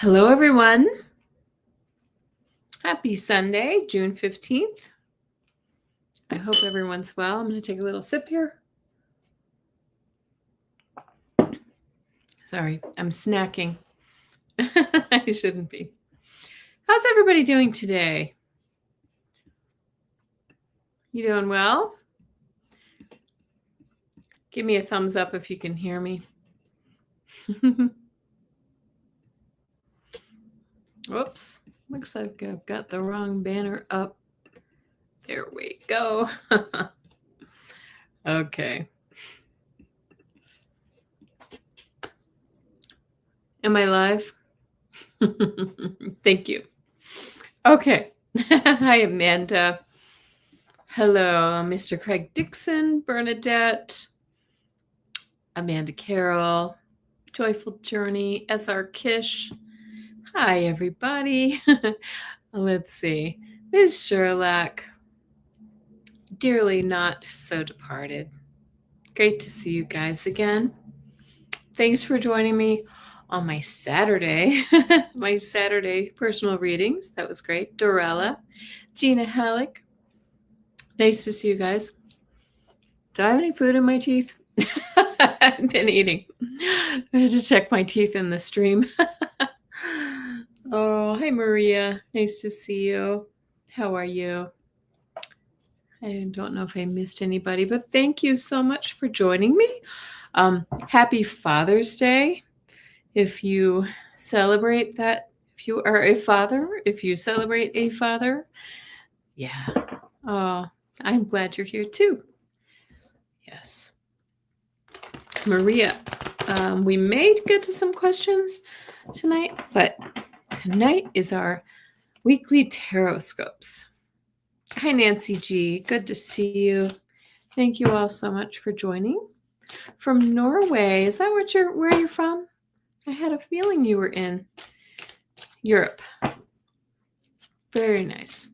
Hello, everyone. Happy Sunday, June 15th. I hope everyone's well. I'm going to take a little sip here. Sorry, I'm snacking. I shouldn't be. How's everybody doing today? You doing well? Give me a thumbs up if you can hear me. Whoops. Looks like I've got the wrong banner up. There we go. Okay. Am I live? Thank you. Okay. Hi, Amanda. Hello, Mr. Craig Dixon, Bernadette, Amanda Carroll, Joyful Journey, SR Kish. Hi, everybody. Let's see. Ms. Sherlock, dearly not so departed. Great to see you guys again. Thanks for joining me on my Saturday, my Saturday personal readings. That was great. Dorella, Gina Halleck. Nice to see you guys. Do I have any food in my teeth? I've been eating. I had to check my teeth in the stream. Oh, hi, Maria. Nice to see you. How are you? I don't know if I missed anybody, but thank you so much for joining me. Happy Father's Day. If you celebrate that, if you are a father, if you celebrate a father, yeah. Oh, I'm glad you're here too. Yes. Maria, we may get to some questions tonight, but tonight is our weekly TarotScopes. Hi, Nancy G. Good to see you. Thank you all so much for joining. From Norway, is that where you're from? I had a feeling you were in Europe. Very nice.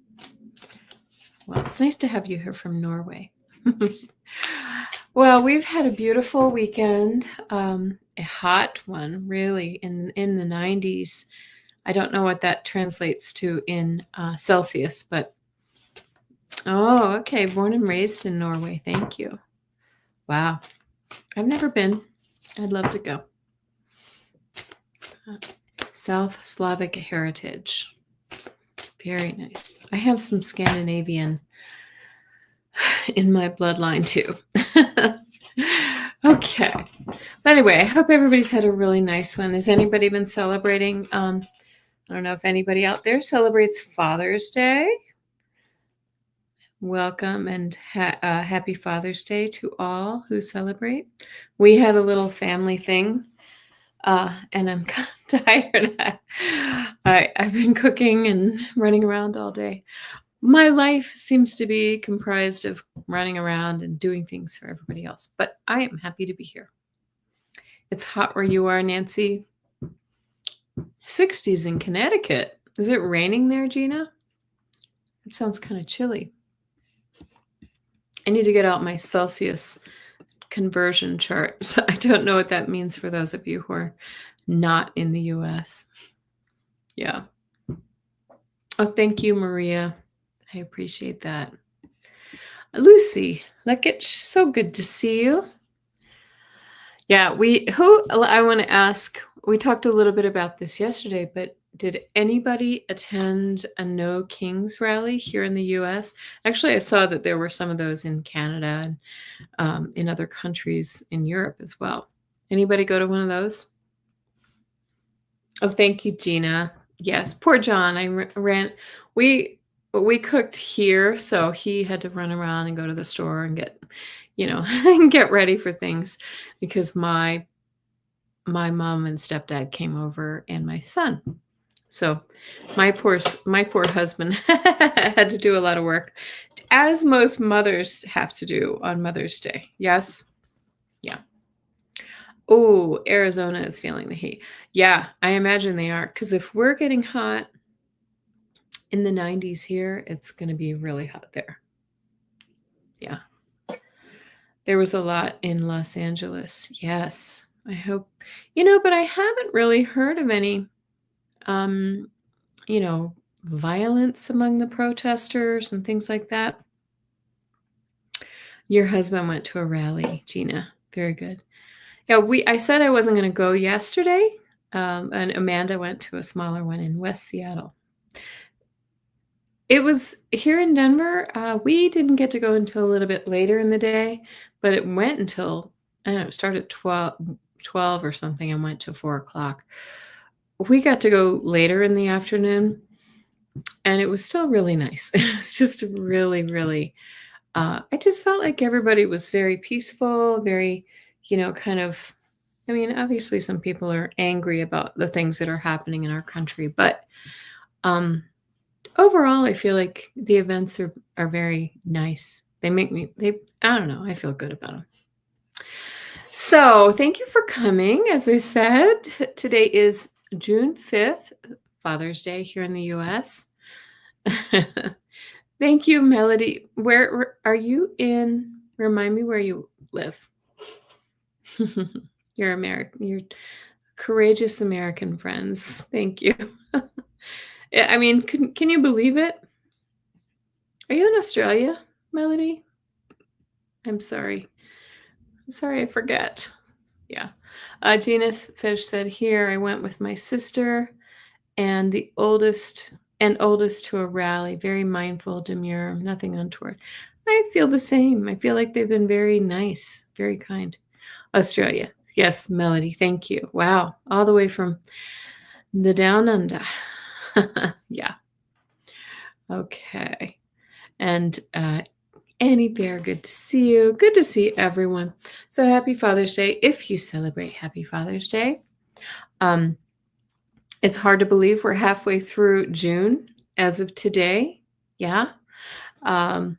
Well, it's nice to have you here from Norway. Well, we've had a beautiful weekend, a hot one, really, in the 90s. I don't know what that translates to in Celsius, but oh, okay. Born and raised in Norway. Thank you. Wow. I've never been. I'd love to go. South Slavic heritage. Very nice. I have some Scandinavian in my bloodline too. Okay. But anyway, I hope everybody's had a really nice one. Has anybody been celebrating? I don't know if anybody out there celebrates Father's Day. Welcome and happy Father's Day to all who celebrate. We had a little family thing, and I'm kind of tired. I've been cooking and running around all day. My life seems to be comprised of running around and doing things for everybody else, but I am happy to be here. It's hot where you are, Nancy. 60s in Connecticut. Is it raining there, Gina? It sounds kind of chilly. I need to get out my Celsius conversion chart. So I don't know what that means for those of you who are not in the US. Yeah. Oh, thank you, Maria. I appreciate that. Lucy Lekich, so good to see you. Yeah, I want to ask, we talked a little bit about this yesterday, but did anybody attend a No Kings rally here in the US? Actually, I saw that there were some of those in Canada and in other countries in Europe as well. Anybody go to one of those? Oh, thank you, Gina. Yes, poor John. We cooked here, so he had to run around and go to the store and get, get ready for things because my mom and stepdad came over and my son. So my poor husband had to do a lot of work, as most mothers have to do on Mother's Day. Yes? Yeah. Oh, Arizona is feeling the heat. Yeah, I imagine they are. Because if we're getting hot in the 90s here, it's going to be really hot there. Yeah. There was a lot in Los Angeles. Yes. I hope, but I haven't really heard of any you know, violence among the protesters and things like that. Your husband went to a rally, Gina. Very good. Yeah, I said I wasn't going to go yesterday, and Amanda went to a smaller one in West Seattle. It was here in Denver. We didn't get to go until a little bit later in the day, but it went until, I don't know, it started at 12 or something and went to 4 o'clock. We got to go later in the afternoon, and it was still really nice. It's just really, really, I just felt like everybody was very peaceful, very, kind of, I mean, obviously some people are angry about the things that are happening in our country, but overall, I feel like the events are very nice. I don't know, I feel good about them. So thank you for coming. As I said, today is June 5th, Father's Day here in the US. Thank you, Melody. Where are you in? Remind me where you live. You're American. You're courageous American friends. Thank you. I mean, can you believe it? Are you in Australia, Melody? I'm sorry. I forget. Yeah. Gina Fish said, here, I went with my sister and the oldest to a rally, very mindful, demure, nothing untoward. I feel the same. I feel like they've been very nice, very kind. Australia. Yes, Melody, thank you. Wow. All the way from the down under. Yeah. Okay. And Annie Bear, good to see you. Good to see everyone. So happy Father's Day. If you celebrate Happy Father's Day. It's hard to believe we're halfway through June as of today. Yeah. I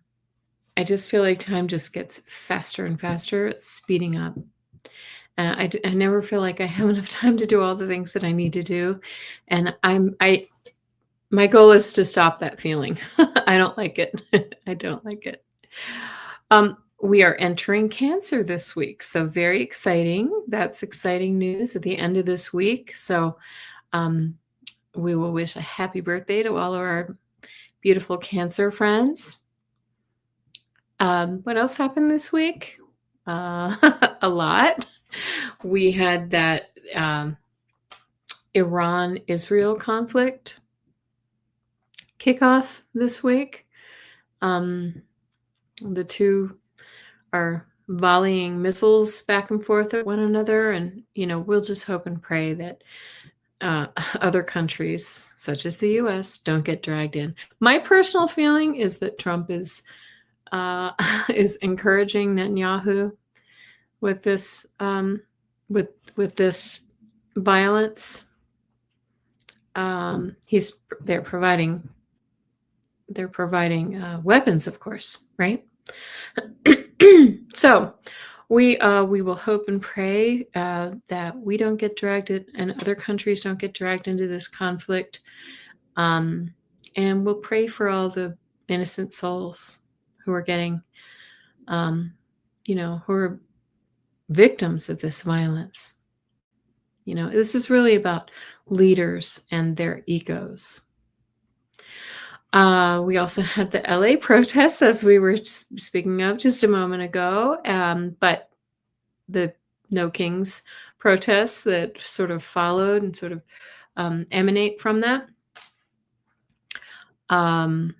just feel like time just gets faster and faster. It's speeding up. I never feel like I have enough time to do all the things that I need to do. And my goal is to stop that feeling. I don't like it. I don't like it. We are entering Cancer this week. So very exciting. That's exciting news at the end of this week. So we will wish a happy birthday to all of our beautiful Cancer friends. What else happened this week? A lot. We had that Iran-Israel conflict kickoff this week. The two are volleying missiles back and forth at one another, and we'll just hope and pray that other countries, such as the U.S., don't get dragged in. My personal feeling is that Trump is encouraging Netanyahu with this with this violence. They're providing weapons, of course, right? So we will hope and pray that we don't get dragged and other countries don't get dragged into this conflict. And we'll pray for all the innocent souls who are getting, who are victims of this violence. This is really about leaders and their egos. We also had the LA protests, as we were speaking of just a moment ago, but the No Kings protests that sort of followed and sort of emanate from that. And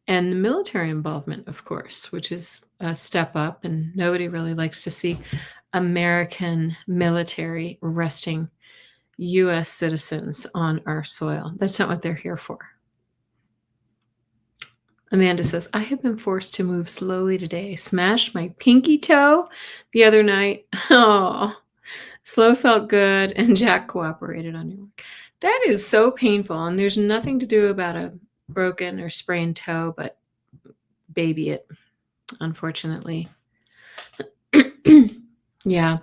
the military involvement, of course, which is a step up, and nobody really likes to see American military arresting U.S. citizens on our soil. That's not what they're here for. Amanda says, I have been forced to move slowly today. Smashed my pinky toe the other night. Oh, slow felt good, and Jack cooperated on your work. That is so painful, and there's nothing to do about a broken or sprained toe, but baby it, unfortunately. Yeah.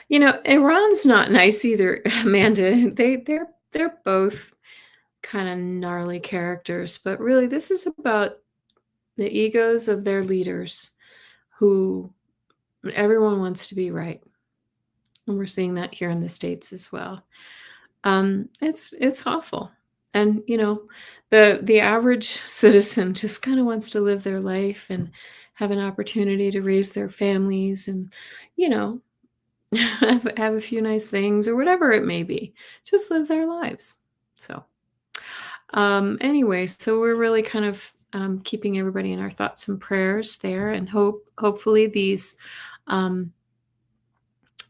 Iran's not nice either, Amanda. They're both kind of gnarly characters, but really this is about the egos of their leaders who everyone wants to be right. And we're seeing that here in the States as well. It's awful. And, the average citizen just kinda wants to live their life and have an opportunity to raise their families and, you know, have a few nice things or whatever it may be. Just live their lives. So, anyway, so we're really kind of, keeping everybody in our thoughts and prayers there and hopefully these, um,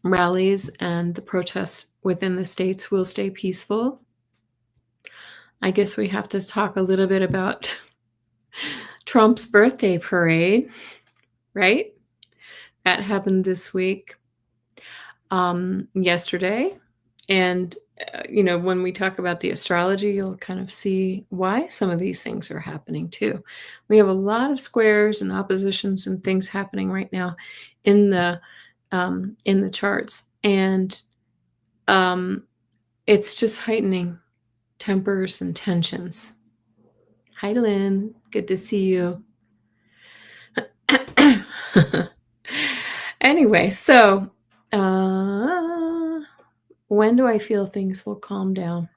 rallies and the protests within the states will stay peaceful. I guess we have to talk a little bit about Trump's birthday parade, right? That happened this week, yesterday. And, when we talk about the astrology, you'll kind of see why some of these things are happening too. We have a lot of squares and oppositions and things happening right now in the charts. And um, it's just heightening tempers and tensions. Hi, Lynn. Good to see you. Anyway, so when do I feel things will calm down?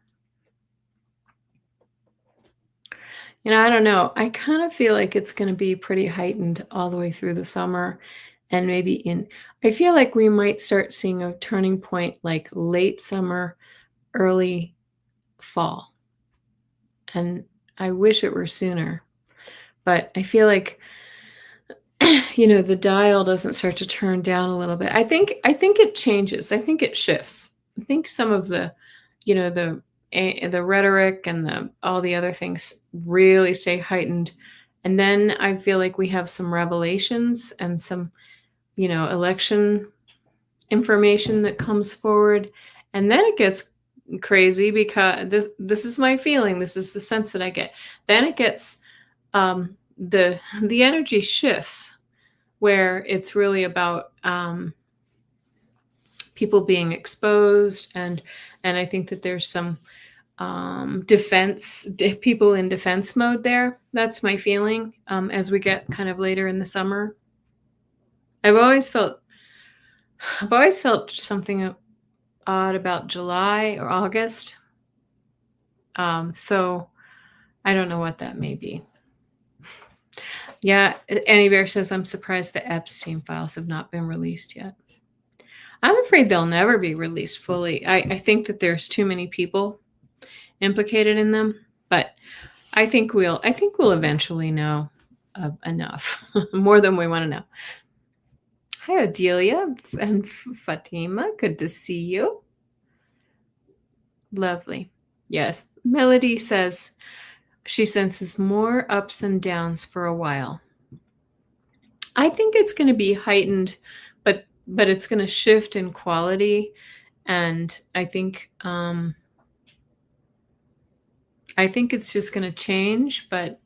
I don't know. I kind of feel like it's going to be pretty heightened all the way through the summer and I feel like we might start seeing a turning point like late summer, early fall. And I wish it were sooner, but I feel like the dial doesn't start to turn down a little bit. I think it changes. I think it shifts. I think some of the rhetoric and all the other things really stay heightened. And then I feel like we have some revelations and some, election information that comes forward. And then it gets crazy because this is my feeling. This is the sense that I get. Then it gets the energy shifts where it's really about people being exposed and I think that there's some people in defense mode there. That's my feeling as we get kind of later in the summer. I've always felt something odd about July or August. So I don't know what that may be. Yeah, Annie Bear says, I'm surprised the Epstein files have not been released yet. I'm afraid they'll never be released fully. I think that there's too many people implicated in them, but I think we'll eventually know enough, more than we want to know. Hi, Adelia and Fatima. Good to see you. Lovely. Yes. Melody says she senses more ups and downs for a while. I think it's going to be heightened, but it's going to shift in quality, and I think it's just going to change. But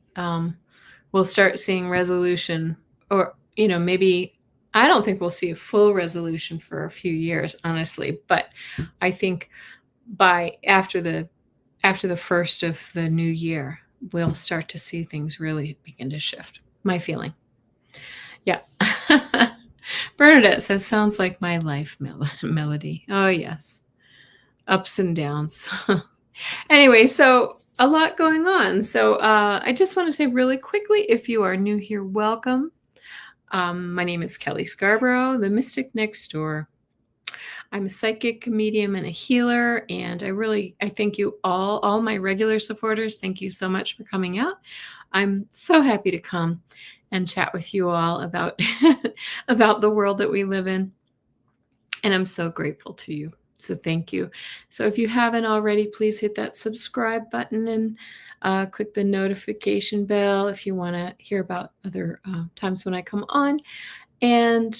we'll start seeing resolution, or maybe I don't think we'll see a full resolution for a few years, honestly. But I think by after the first of the new year, we'll start to see things really begin to shift. My feeling. Yeah. Bernadette says, sounds like my life, Melody. Oh, yes. Ups and downs. Anyway, so a lot going on. So I just want to say really quickly, if you are new here, welcome. My name is Kelly Scarborough, the Mystic Next Door. I'm a psychic, medium, and a healer, and I thank you all my regular supporters. Thank you so much for coming out. I'm so happy to come and chat with you all about about the world that we live in, and I'm so grateful to you. So thank you. So if you haven't already, please hit that subscribe button and click the notification bell if you want to hear about other times when I come on. And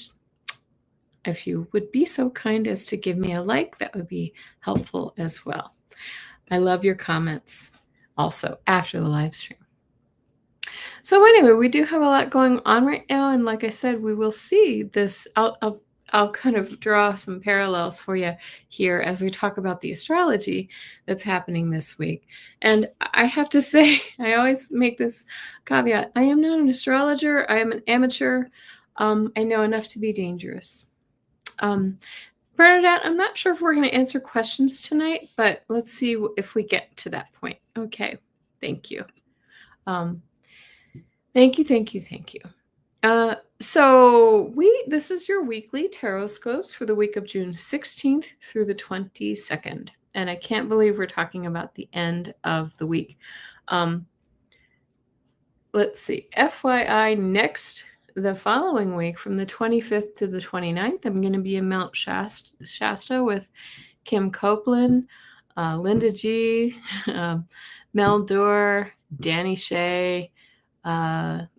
if you would be so kind as to give me a like, that would be helpful as well. I love your comments also after the live stream. So anyway, we do have a lot going on right now. And like I said, we will see this. I'll kind of draw some parallels for you here as we talk about the astrology that's happening this week. And I have to say, I always make this caveat. I am not an astrologer. I am an amateur. I know enough to be dangerous. Bernadette, I'm not sure if we're going to answer questions tonight, but let's see if we get to that point. Okay. Thank you. Thank you. So this is your weekly TarotScopes for the week of June 16th through the 22nd. And I can't believe we're talking about the end of the week. Let's see. FYI, the following week from the 25th to the 29th, I'm going to be in Mount Shasta with Kim Copeland, Linda G, Mel Dorr, Danny Shea,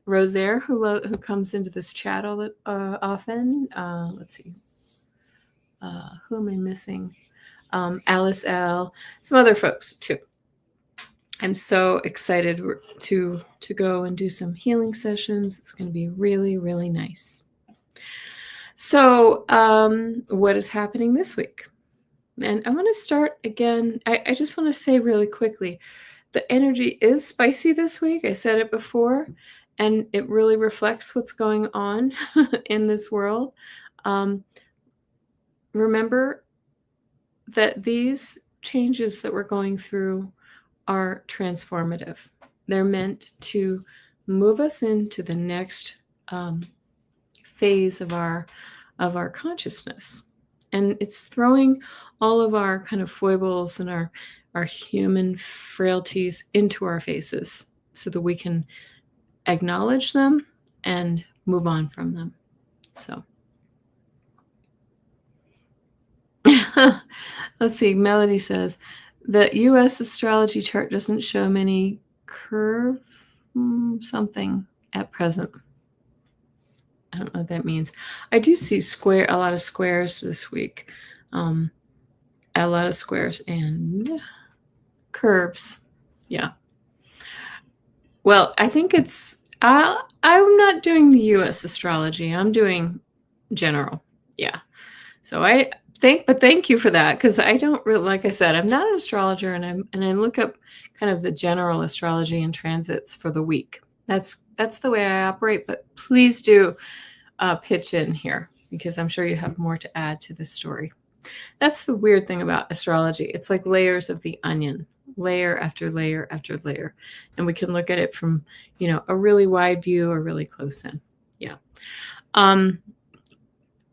Rosaire, who comes into this chat often. Let's see. Who am I missing? Alice L. Some other folks too. I'm so excited to go and do some healing sessions. It's going to be really, really nice. So what is happening this week? And I want to start again. I just want to say really quickly, the energy is spicy this week. I said it before, and it really reflects what's going on in this world. Remember that these changes that we're going through are transformative. They're meant to move us into the next phase of our consciousness. And it's throwing all of our kind of foibles and our human frailties into our faces so that we can acknowledge them and move on from them. So let's see. Melody says, the U.S. astrology chart doesn't show many curve something at present. I don't know what that means. I do see a lot of squares this week. A lot of squares and curves. Yeah. Well, I think I'm not doing the U.S. astrology. I'm doing general. Yeah. So thank you for that, because I don't really, like I said, I'm not an astrologer, and I look up kind of the general astrology and transits for the week. That's the way I operate. But please do pitch in here, because I'm sure you have more to add to this story. That's the weird thing about astrology. It's like layers of the onion, layer after layer after layer, and we can look at it from a really wide view or really close in. Yeah.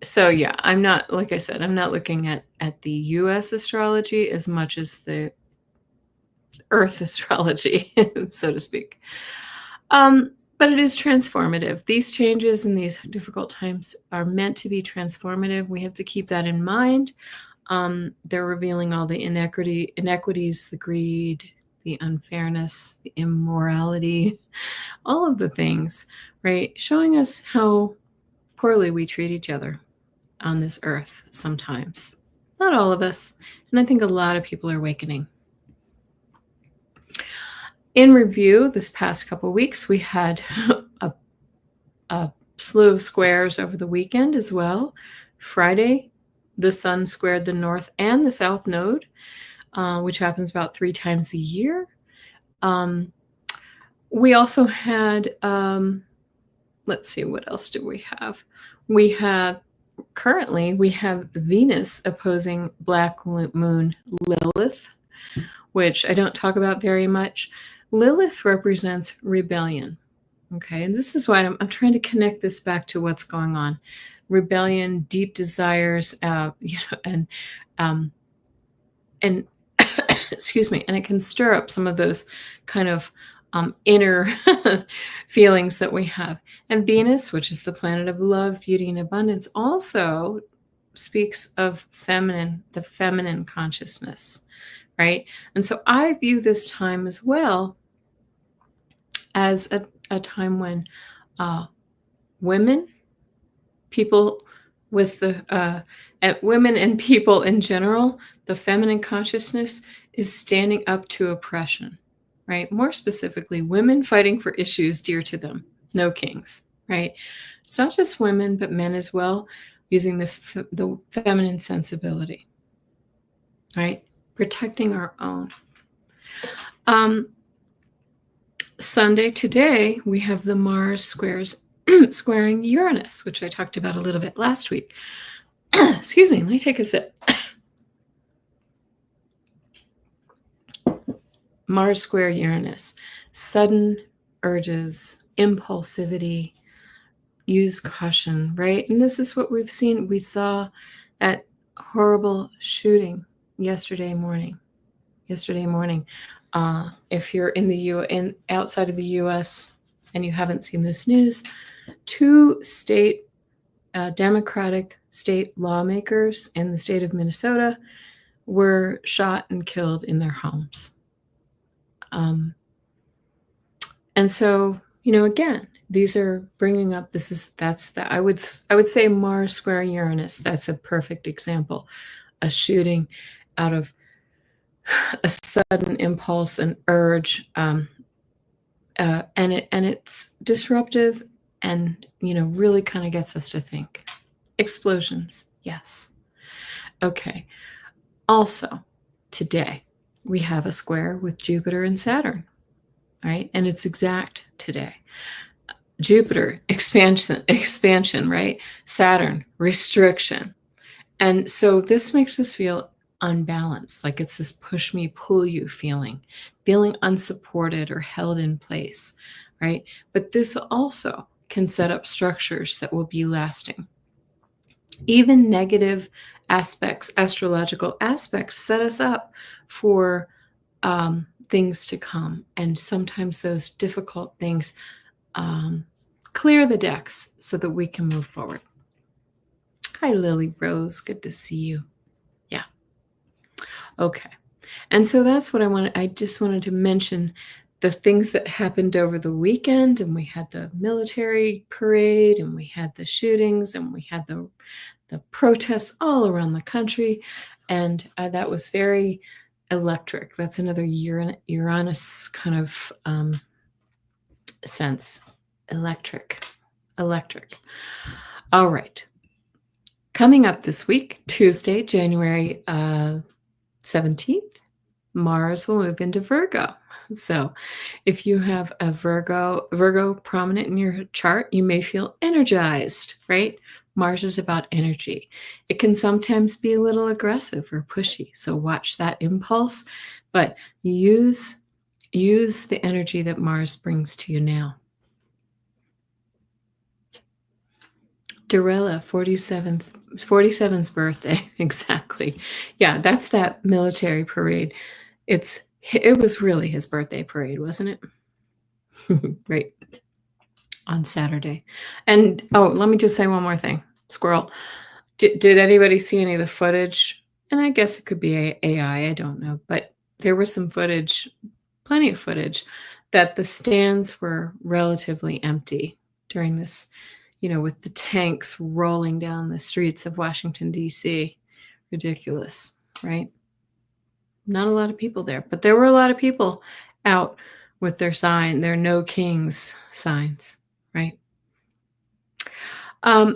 So yeah, I'm not, like I said, I'm not looking at the U.S. astrology as much as the Earth astrology, so to speak. But it is transformative. These changes in these difficult times are meant to be transformative. We have to keep that in mind. They're revealing all the inequities, the greed, the unfairness, the immorality, all of the things, right? Showing us how poorly we treat each other on this earth sometimes. Not all of us. And I think a lot of people are awakening. In review, this past couple of weeks, we had a slew of squares over the weekend as well. Friday, the sun squared the north and the south node, which happens about 3 times a year. We also had, let's see, what else do we have? Currently, we have Venus opposing Black Moon Lilith, which I don't talk about very much. Lilith represents rebellion. Okay, and this is why I'm trying to connect this back to what's going on. Rebellion, deep desires, and excuse me, and it can stir up some of those kind of inner feelings that we have. And Venus, which is the planet of love, beauty, and abundance, also speaks of the feminine consciousness, right? And so I view this time as well as a time when women and people in general, the feminine consciousness is standing up to oppression, right? More specifically, women fighting for issues dear to them, no kings, right? It's not just women, but men as well, using the feminine sensibility, right? Protecting our own. Sunday today, we have the Mars squaring Uranus, which I talked about a little bit last week. Excuse me, let me take a sip. Mars square Uranus, sudden urges, impulsivity, use caution, right? And this is what we've seen. We saw that horrible shooting yesterday morning. If you're in the outside of the U.S. and you haven't seen this news, two Democratic state lawmakers in the state of Minnesota were shot and killed in their homes. And so, again, these are bringing up. I would say Mars square Uranus. That's a perfect example. A shooting out of a sudden impulse and urge, and it's disruptive, and really kind of gets us to think. Explosions, yes. Okay. Also, today we have a square with Jupiter and Saturn, right? And it's exact today. Jupiter, expansion, right? Saturn, restriction. And so this makes us feel unbalanced, like it's this push me, pull you feeling unsupported or held in place, right? But this also can set up structures that will be lasting. Even negative aspects, astrological aspects, set us up for things to come. And sometimes those difficult things clear the decks so that we can move forward. Hi, Lily Rose. Good to see you. Yeah. Okay. And so that's what I just wanted to mention the things that happened over the weekend. And we had the military parade, and we had the shootings, and we had the protests all around the country. And that was very electric. That's another Uranus kind of sense. Electric. All right. Coming up this week, Tuesday, January 17th, Mars will move into Virgo. So if you have a Virgo prominent in your chart, you may feel energized, right? Mars is about energy. It can sometimes be a little aggressive or pushy. So watch that impulse, but use the energy that Mars brings to you now. Dorella, 47's birthday. Exactly. Yeah, that's that military parade. It was really his birthday parade, wasn't it? Right. On Saturday. And let me just say one more thing. Squirrel. Did anybody see any of the footage? And I guess it could be AI, I don't know, but there was some footage, plenty of footage, that the stands were relatively empty during this, with the tanks rolling down the streets of Washington, D.C. Ridiculous, right? Not a lot of people there, but there were a lot of people out with their No Kings signs, right?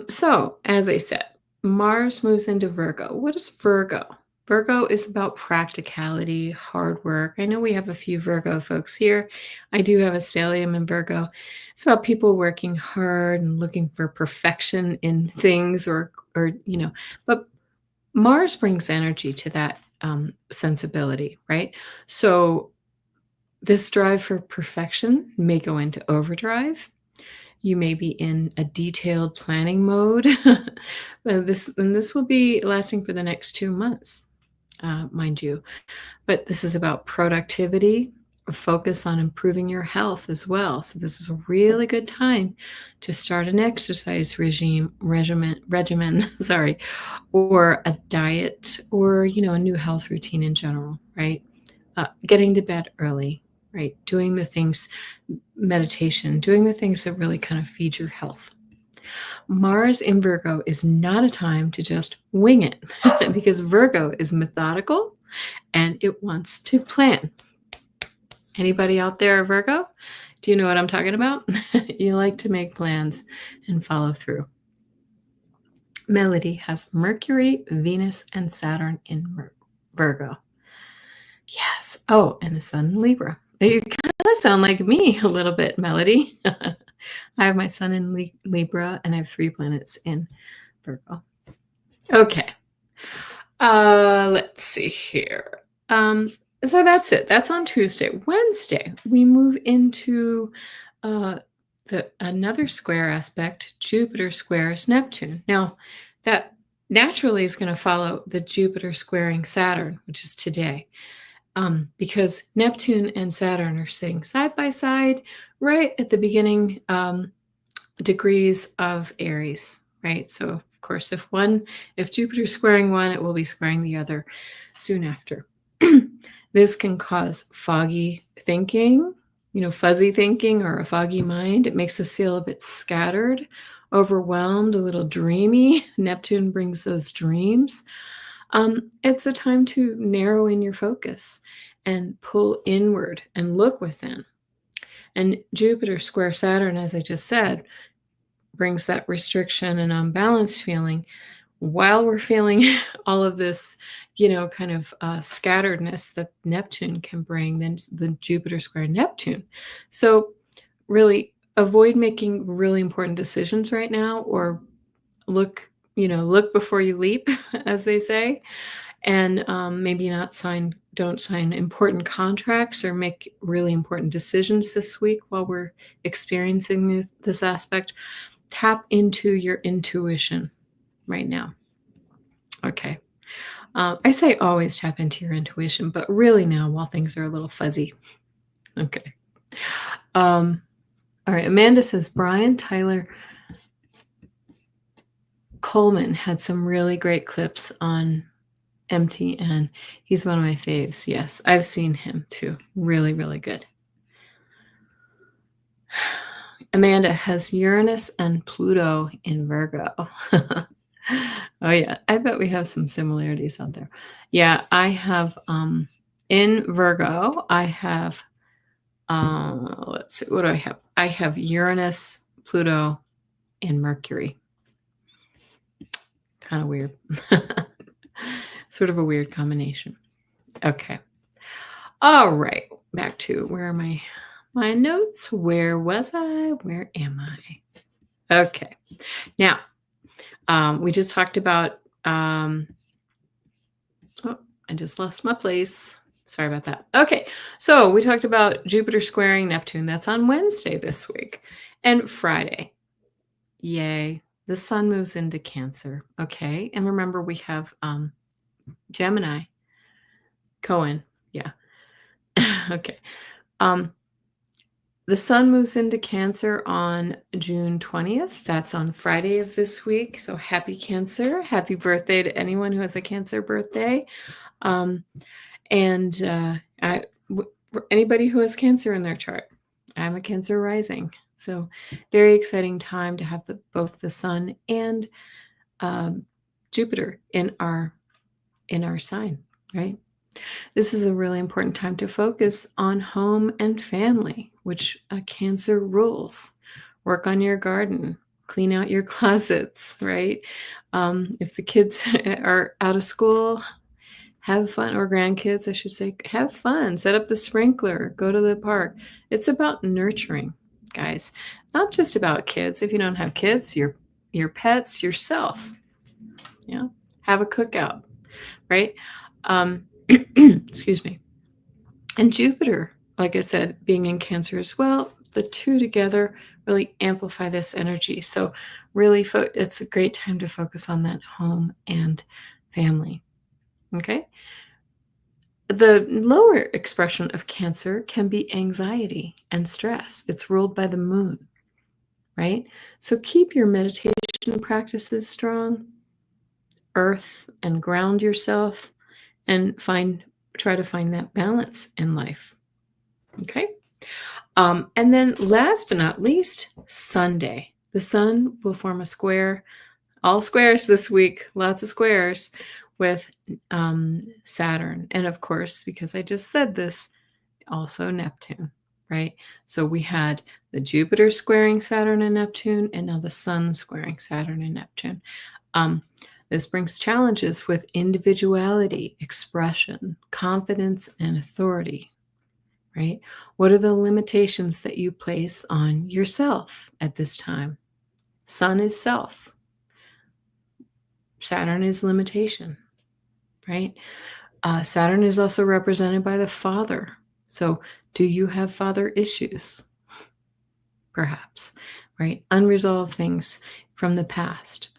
So, as I said, Mars moves into Virgo. What is Virgo? Virgo is about practicality, hard work. I know we have a few Virgo folks here. I do have a stellium in Virgo. It's about people working hard and looking for perfection in things but Mars brings energy to that sensibility, right? So this drive for perfection may go into overdrive. You may be in a detailed planning mode. This will be lasting for the next 2 months, mind you. But this is about productivity, focus on improving your health as well. So this is a really good time to start an exercise regimen, sorry, or a diet, or a new health routine in general, right? Getting to bed early, right? Doing the things, meditation, doing the things that really kind of feed your health. Mars in Virgo is not a time to just wing it because Virgo is methodical and it wants to plan. Anybody out there, Virgo? Do you know what I'm talking about? You like to make plans and follow through. Melody has Mercury, Venus, and Saturn in Virgo. Yes. Oh, and the sun in Libra. You kind of sound like me a little bit, Melody. I have my sun in Libra, and I have 3 planets in Virgo. Okay. Let's see here. So that's it. That's on Tuesday. Wednesday, we move into uh, the another square aspect. Jupiter squares Neptune. Now, that naturally is going to follow the Jupiter squaring Saturn, which is today, because Neptune and Saturn are sitting side by side right at the beginning degrees of Aries, right? So, of course, if Jupiter's squaring one, it will be squaring the other soon after. This can cause foggy thinking, fuzzy thinking or a foggy mind. It makes us feel a bit scattered, overwhelmed, a little dreamy. Neptune brings those dreams. It's a time to narrow in your focus and pull inward and look within. And Jupiter square Saturn, as I just said, brings that restriction and unbalanced feeling while we're feeling all of this, kind of scatteredness that Neptune can bring, then the Jupiter square Neptune. So really avoid making really important decisions right now, or look before you leap, as they say, and maybe don't sign important contracts or make really important decisions this week while we're experiencing this aspect. Tap into your intuition right now. Okay. I say always tap into your intuition, but really now while things are a little fuzzy. Okay. All right. Amanda says Brian Tyler Coleman had some really great clips on MTN. He's one of my faves. Yes, I've seen him too. Really, really good. Amanda has Uranus and Pluto in Virgo. Oh yeah, I bet we have some similarities out there. Yeah, I have in Virgo, I have let's see, what do I have? I have Uranus, Pluto, and Mercury. Kind of weird. Sort of a weird combination. Okay. All right. Back to where are my notes? Where was I? Where am I? Okay. Now, we just talked about oh, I just lost my place. Sorry about that. Okay. So we talked about Jupiter squaring Neptune. That's on Wednesday this week. And Friday. Yay. The sun moves into Cancer. Okay. And remember, we have Gemini. Cohen. Yeah. Okay. The sun moves into Cancer on June 20th. That's on Friday of this week. So happy Cancer. Happy birthday to anyone who has a Cancer birthday. Anybody who has Cancer in their chart. I'm a Cancer rising. So very exciting time to have both the sun and Jupiter in our sign, right? This is a really important time to focus on home and family, which Cancer rules. Work on your garden, clean out your closets, right? If the kids are out of school, have fun, or grandkids, I should say, have fun. Set up the sprinkler, go to the park. It's about nurturing, guys. Not just about kids. If you don't have kids, your pets, yourself. Yeah, have a cookout, right? Excuse me. And Jupiter, like I said, being in Cancer as well, the two together really amplify this energy. So really, it's a great time to focus on that home and family. Okay. The lower expression of Cancer can be anxiety and stress. It's ruled by the moon, right? So keep your meditation practices strong, earth and ground yourself, and try to find that balance in life. Okay. And then last but not least, Sunday. The sun will form a square, all squares this week, lots of squares with Saturn. And of course, because I just said this, also Neptune, right? So we had the Jupiter squaring Saturn and Neptune, and now the sun squaring Saturn and Neptune. This brings challenges with individuality, expression, confidence, and authority, right? What are the limitations that you place on yourself at this time? Sun is self. Saturn is limitation, right? Saturn is also represented by the father. So do you have father issues? Perhaps, right? Unresolved things from the past.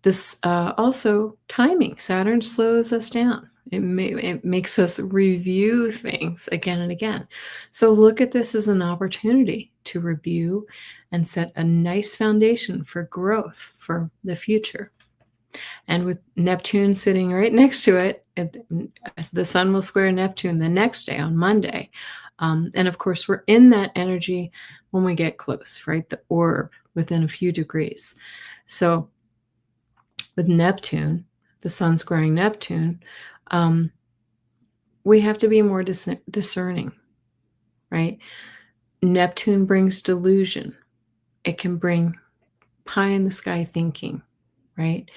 This also timing. Saturn slows us down. It makes us review things again and again. So look at this as an opportunity to review and set a nice foundation for growth for the future. And with Neptune sitting right next to it, the sun will square Neptune the next day on Monday. And of course, we're in that energy when we get close, right? The orb within a few degrees. So with Neptune, the sun squaring Neptune, we have to be more discerning, right? Neptune brings delusion. It can bring pie in the sky thinking, right?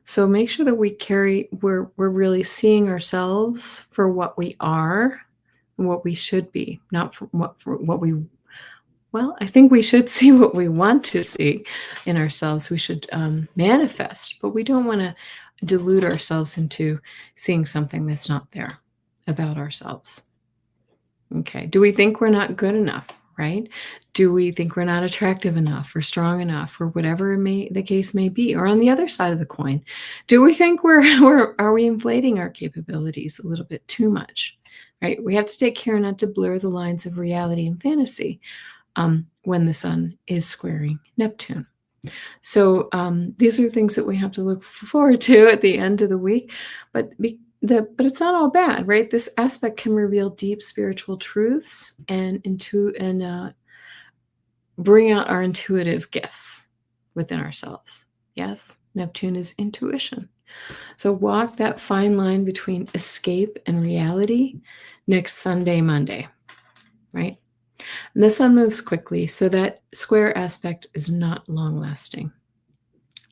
So make sure that we're really seeing ourselves for what we are and what we should be, not for what we. Well, I think we should see what we want to see in ourselves. We should manifest, but we don't want to delude ourselves into seeing something that's not there about ourselves. Okay. Do we think we're not good enough, right? Do we think we're not attractive enough or strong enough or whatever the case may be? Or on the other side of the coin, do we think are we inflating our capabilities a little bit too much, right? We have to take care not to blur the lines of reality and fantasy when the sun is squaring Neptune. So these are things that we have to look forward to at the end of the week, but it's not all bad, right? This aspect can reveal deep spiritual truths and bring out our intuitive gifts within ourselves. Yes, Neptune is intuition. So walk that fine line between escape and reality next Sunday, Monday, right? And the sun moves quickly, so that square aspect is not long-lasting.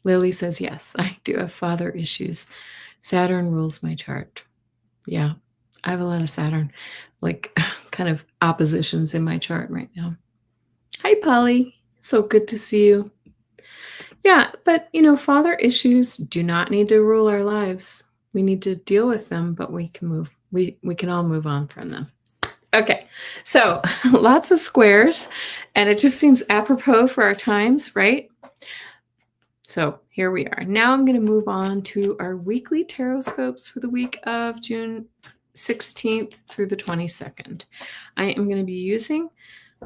Lily says, yes, I do have father issues. Saturn rules my chart. Yeah, I have a lot of Saturn, like kind of oppositions in my chart right now. Hi, Polly. So good to see you. Yeah, but father issues do not need to rule our lives. We need to deal with them, but we can move. We can all move on from them. Okay, so lots of squares, and it just seems apropos for our times, right? So here we are. Now I'm going to move on to our weekly TarotScopes for the week of June 16th through the 22nd. I am going to be using,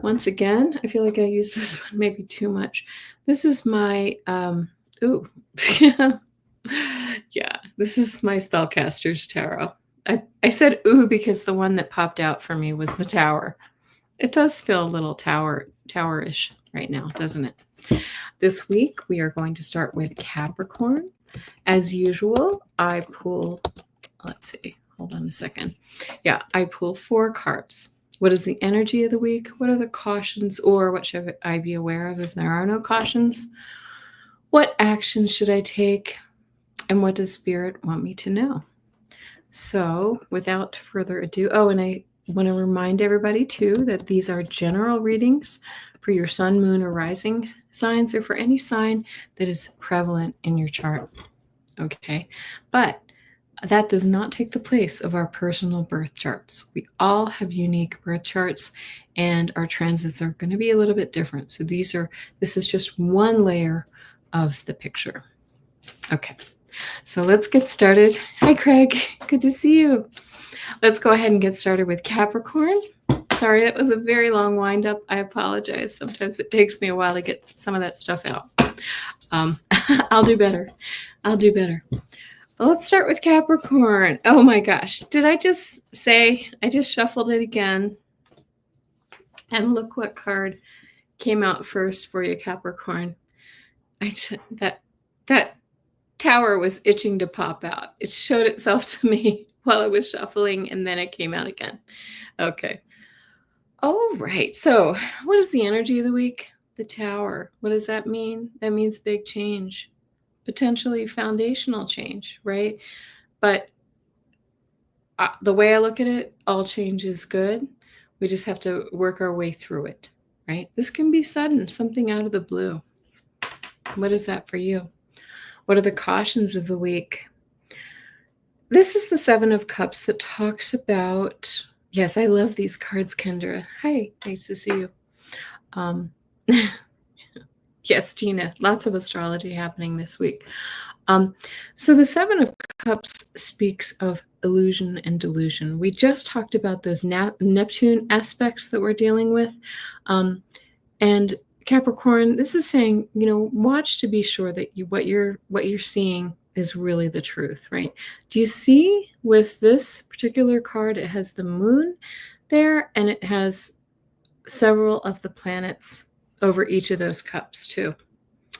once again, I feel like I use this one maybe too much. This is my, yeah, this is my Spellcaster's Tarot. I said ooh because the one that popped out for me was the Tower. It does feel a little towerish right now, doesn't it? This week, we are going to start with Capricorn. As usual, I pull, let's see, hold on a second. Yeah, I pull 4 cards. What is the energy of the week? What are the cautions, or what should I be aware of if there are no cautions? What actions should I take? And what does Spirit want me to know? So without further ado, and I want to remind everybody too that these are general readings for your sun, moon, or rising signs, or for any sign that is prevalent in your chart. Okay, but that does not take the place of our personal birth charts. We all have unique birth charts, and our transits are going to be a little bit different. So this is just one layer of the picture. Okay. So let's get started. Hi, Craig. Good to see you. Let's go ahead and get started with Capricorn. Sorry, that was a very long wind-up. I apologize. Sometimes it takes me a while to get some of that stuff out. I'll do better. Well, let's start with Capricorn. Oh my gosh. Did I just say, I just shuffled it again. And look what card came out first for you, Capricorn. That Tower was itching to pop out. It showed itself to me while I was shuffling, and then it came out again. Okay. All right. So what is the energy of the week? The Tower. What does that mean? That means big change, potentially foundational change, right? But the way I look at it, all change is good. We just have to work our way through it, right? This can be sudden, something out of the blue. What is that for you? What are the cautions of the week? This is the Seven of Cups that talks about, yes, I love these cards, Kendra. Hi, nice to see you. Yes, Gina, lots of astrology happening this week. So the Seven of Cups speaks of illusion and delusion. We just talked about those Neptune aspects that we're dealing with. And Capricorn, this is saying, watch to be sure that what you're seeing is really the truth, right? Do you see with this particular card, it has the moon there and it has several of the planets over each of those cups too.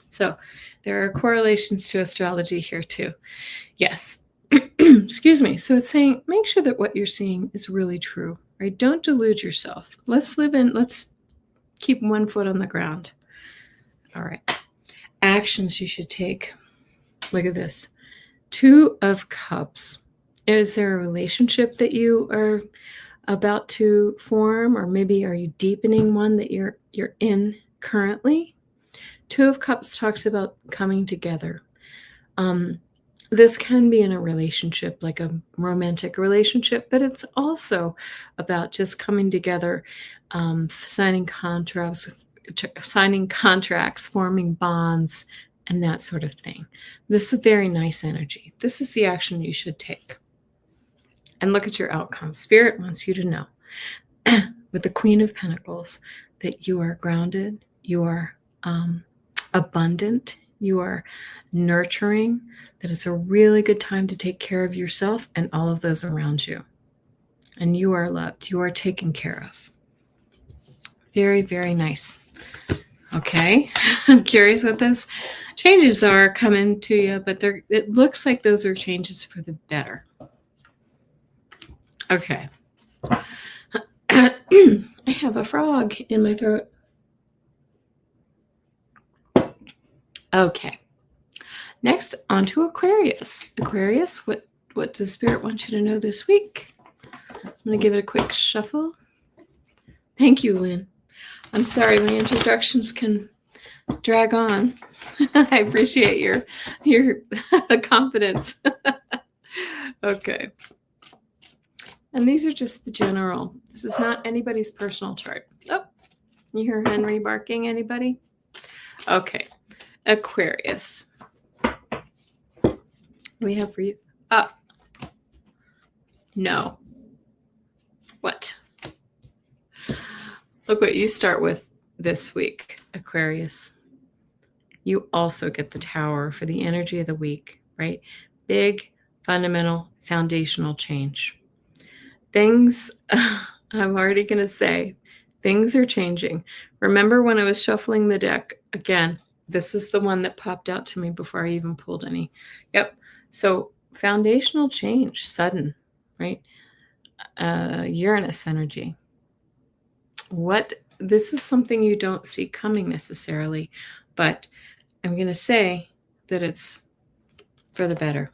So there are correlations to astrology here too. Yes. Excuse me. So it's saying, make sure that what you're seeing is really true, right? Don't delude yourself. Let's keep one foot on the ground. All right. Actions you should take. Look at this. Two of Cups. Is there a relationship that you are about to form, or maybe are you deepening one that you're in currently? Two of Cups talks about coming together. This can be in a relationship, like a romantic relationship, but it's also about just coming together, signing contracts, forming bonds, and that sort of thing. This is a very nice energy. This is the action you should take. And look at your outcome. Spirit wants you to know, with the Queen of Pentacles, that you are grounded, you are abundant, you are nurturing, that it's a really good time to take care of yourself and all of those around you. And you are loved, you are taken care of. Very, very nice. Okay, I'm curious what those changes are coming to you, but it looks like those are changes for the better. Okay. I have a frog in my throat. Okay. Next, on to Aquarius. Aquarius, what does Spirit want you to know this week? I'm going to give it a quick shuffle. Thank you, Lynn. I'm sorry, my introductions can drag on. I appreciate your confidence. Okay. And these are just the general. This is not anybody's personal chart. Oh, you hear Henry barking, anybody? Okay. Aquarius. We have for you. No. What? Look what you start with this week, Aquarius. You also get the Tower for the energy of the week, right? Big, fundamental, foundational change. Things, I'm already going to say, things are changing. Remember when I was shuffling the deck, again, this was the one that popped out to me before I even pulled any. Yep. So foundational change, sudden, right? Uranus energy. This is something you don't see coming necessarily, but I'm going to say that it's for the better.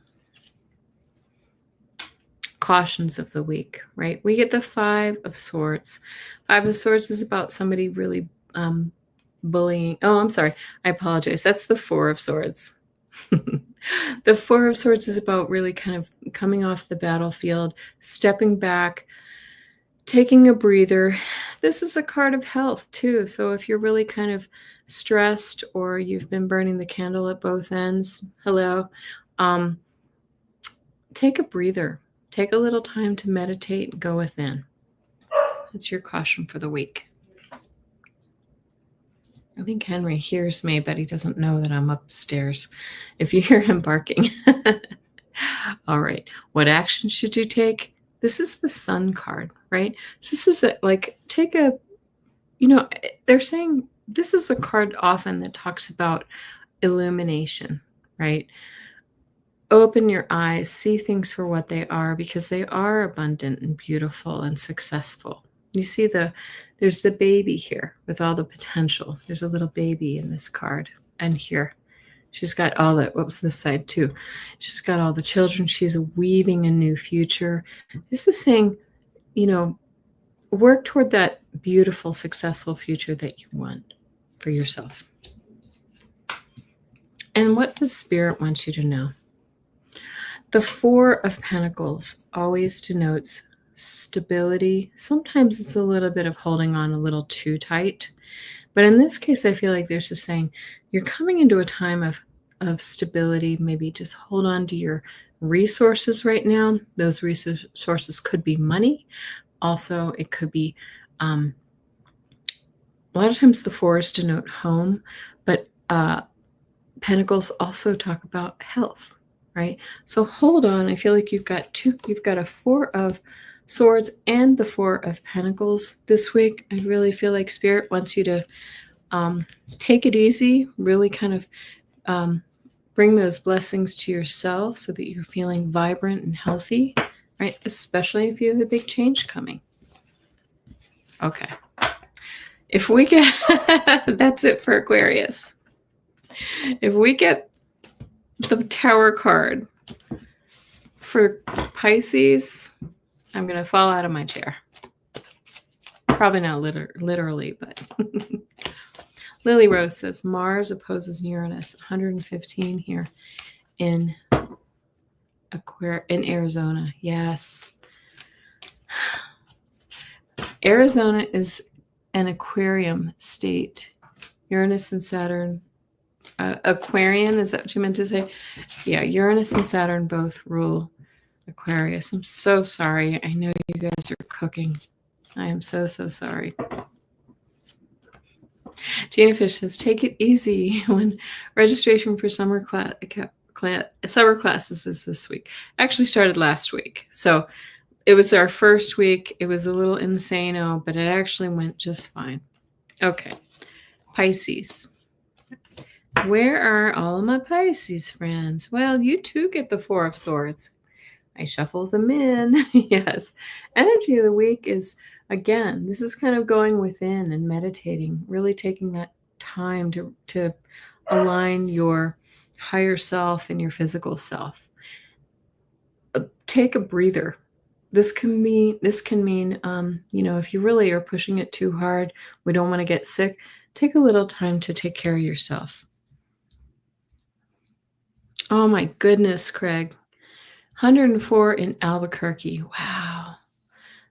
Cautions of the week, right? We get the Five of Swords. Five of Swords is about somebody really bullying. Oh, I'm sorry. I apologize. That's the Four of Swords. The Four of Swords is about really kind of coming off the battlefield, stepping back, taking a breather. This is a card of health too. So if you're really kind of stressed or you've been burning the candle at both ends, take a breather. Take a little time to meditate and go within. That's your caution for the week. I think Henry hears me, but he doesn't know that I'm upstairs. If you hear him barking. All right. What action should you take? This is the Sun card, right? So this is they're saying this is a card often that talks about illumination, right? Open your eyes, see things for what they are, because they are abundant and beautiful and successful. You see there's the baby here with all the potential. There's a little baby in this card. And here, she's got all that. Whoops, this side too. She's got all the children. She's weaving a new future. This is saying, work toward that beautiful, successful future that you want for yourself. And what does Spirit want you to know? The Four of Pentacles always denotes stability. Sometimes it's a little bit of holding on a little too tight. But in this case, I feel like there's just saying you're coming into a time of stability. Maybe just hold on to your resources right now. Those resources could be money. Also, it could be a lot of times the fours denote home, but Pentacles also talk about health, right? So hold on. I feel like you've got a Four of Swords and the Four of Pentacles this week. I really feel like Spirit wants you to take it easy, really kind of bring those blessings to yourself so that you're feeling vibrant and healthy, right? Especially if you have a big change coming. Okay. If we get, that's it for Aquarius. If we get the Tower card for Pisces, I'm going to fall out of my chair. Probably not literally, but Lily Rose says Mars opposes Uranus, 115 here in Arizona. Yes. Arizona is an aquarium state. Uranus and Saturn. Aquarian, is that what you meant to say? Yeah, Uranus and Saturn both rule Aquarius. I'm so sorry. I know you guys are cooking. I am so sorry. Gina Fish says, take it easy when registration for summer classes is this week. Actually started last week. So it was our first week. It was a little insane, but it actually went just fine. Okay. Pisces. Where are all of my Pisces friends? Well, you too get the Four of Swords. I shuffle them in. Yes. Energy of the week is, again, this is kind of going within and meditating, really taking that time to align your higher self and your physical self. Take a breather. This can mean, if you really are pushing it too hard, we don't want to get sick, take a little time to take care of yourself. Oh my goodness, Craig. 104 in Albuquerque. Wow.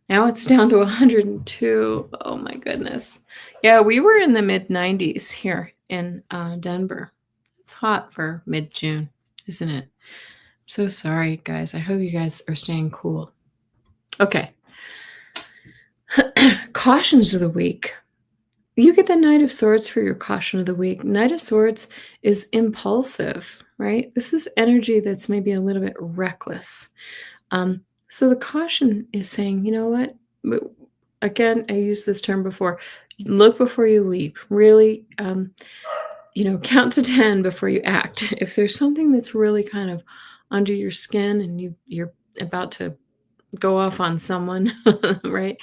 Now it's down to 102. Oh my goodness. Yeah, we were in the mid 90s here in Denver. It's hot for mid-June, isn't it? So sorry, guys. I hope you guys are staying cool. Okay. Cautions of the week. You get the Knight of Swords for your caution of the week. Knight of Swords is impulsive, right? This is energy that's maybe a little bit reckless. So the caution is saying, you know what? Again, I used this term before. Look before you leap. Really, count to 10 before you act. If there's something that's really kind of under your skin and you're about to go off on someone, right?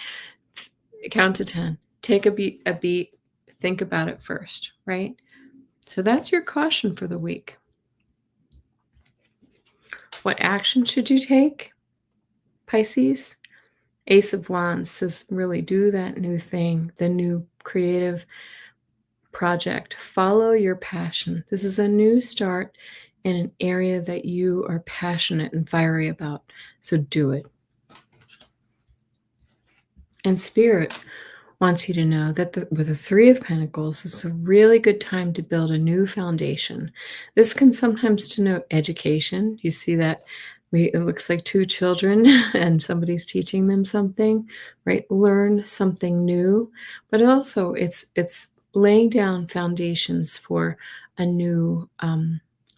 Count to 10. Take a beat, think about it first, right? So that's your caution for the week. What action should you take, Pisces? Ace of Wands says really do that new thing, the new creative project. Follow your passion. This is a new start in an area that you are passionate and fiery about. So do it. And Spirit wants you to know that with the Three of Pentacles, it's a really good time to build a new foundation. This can sometimes denote education. You see that it looks like two children and somebody's teaching them something, right? Learn something new, but also it's laying down foundations for a new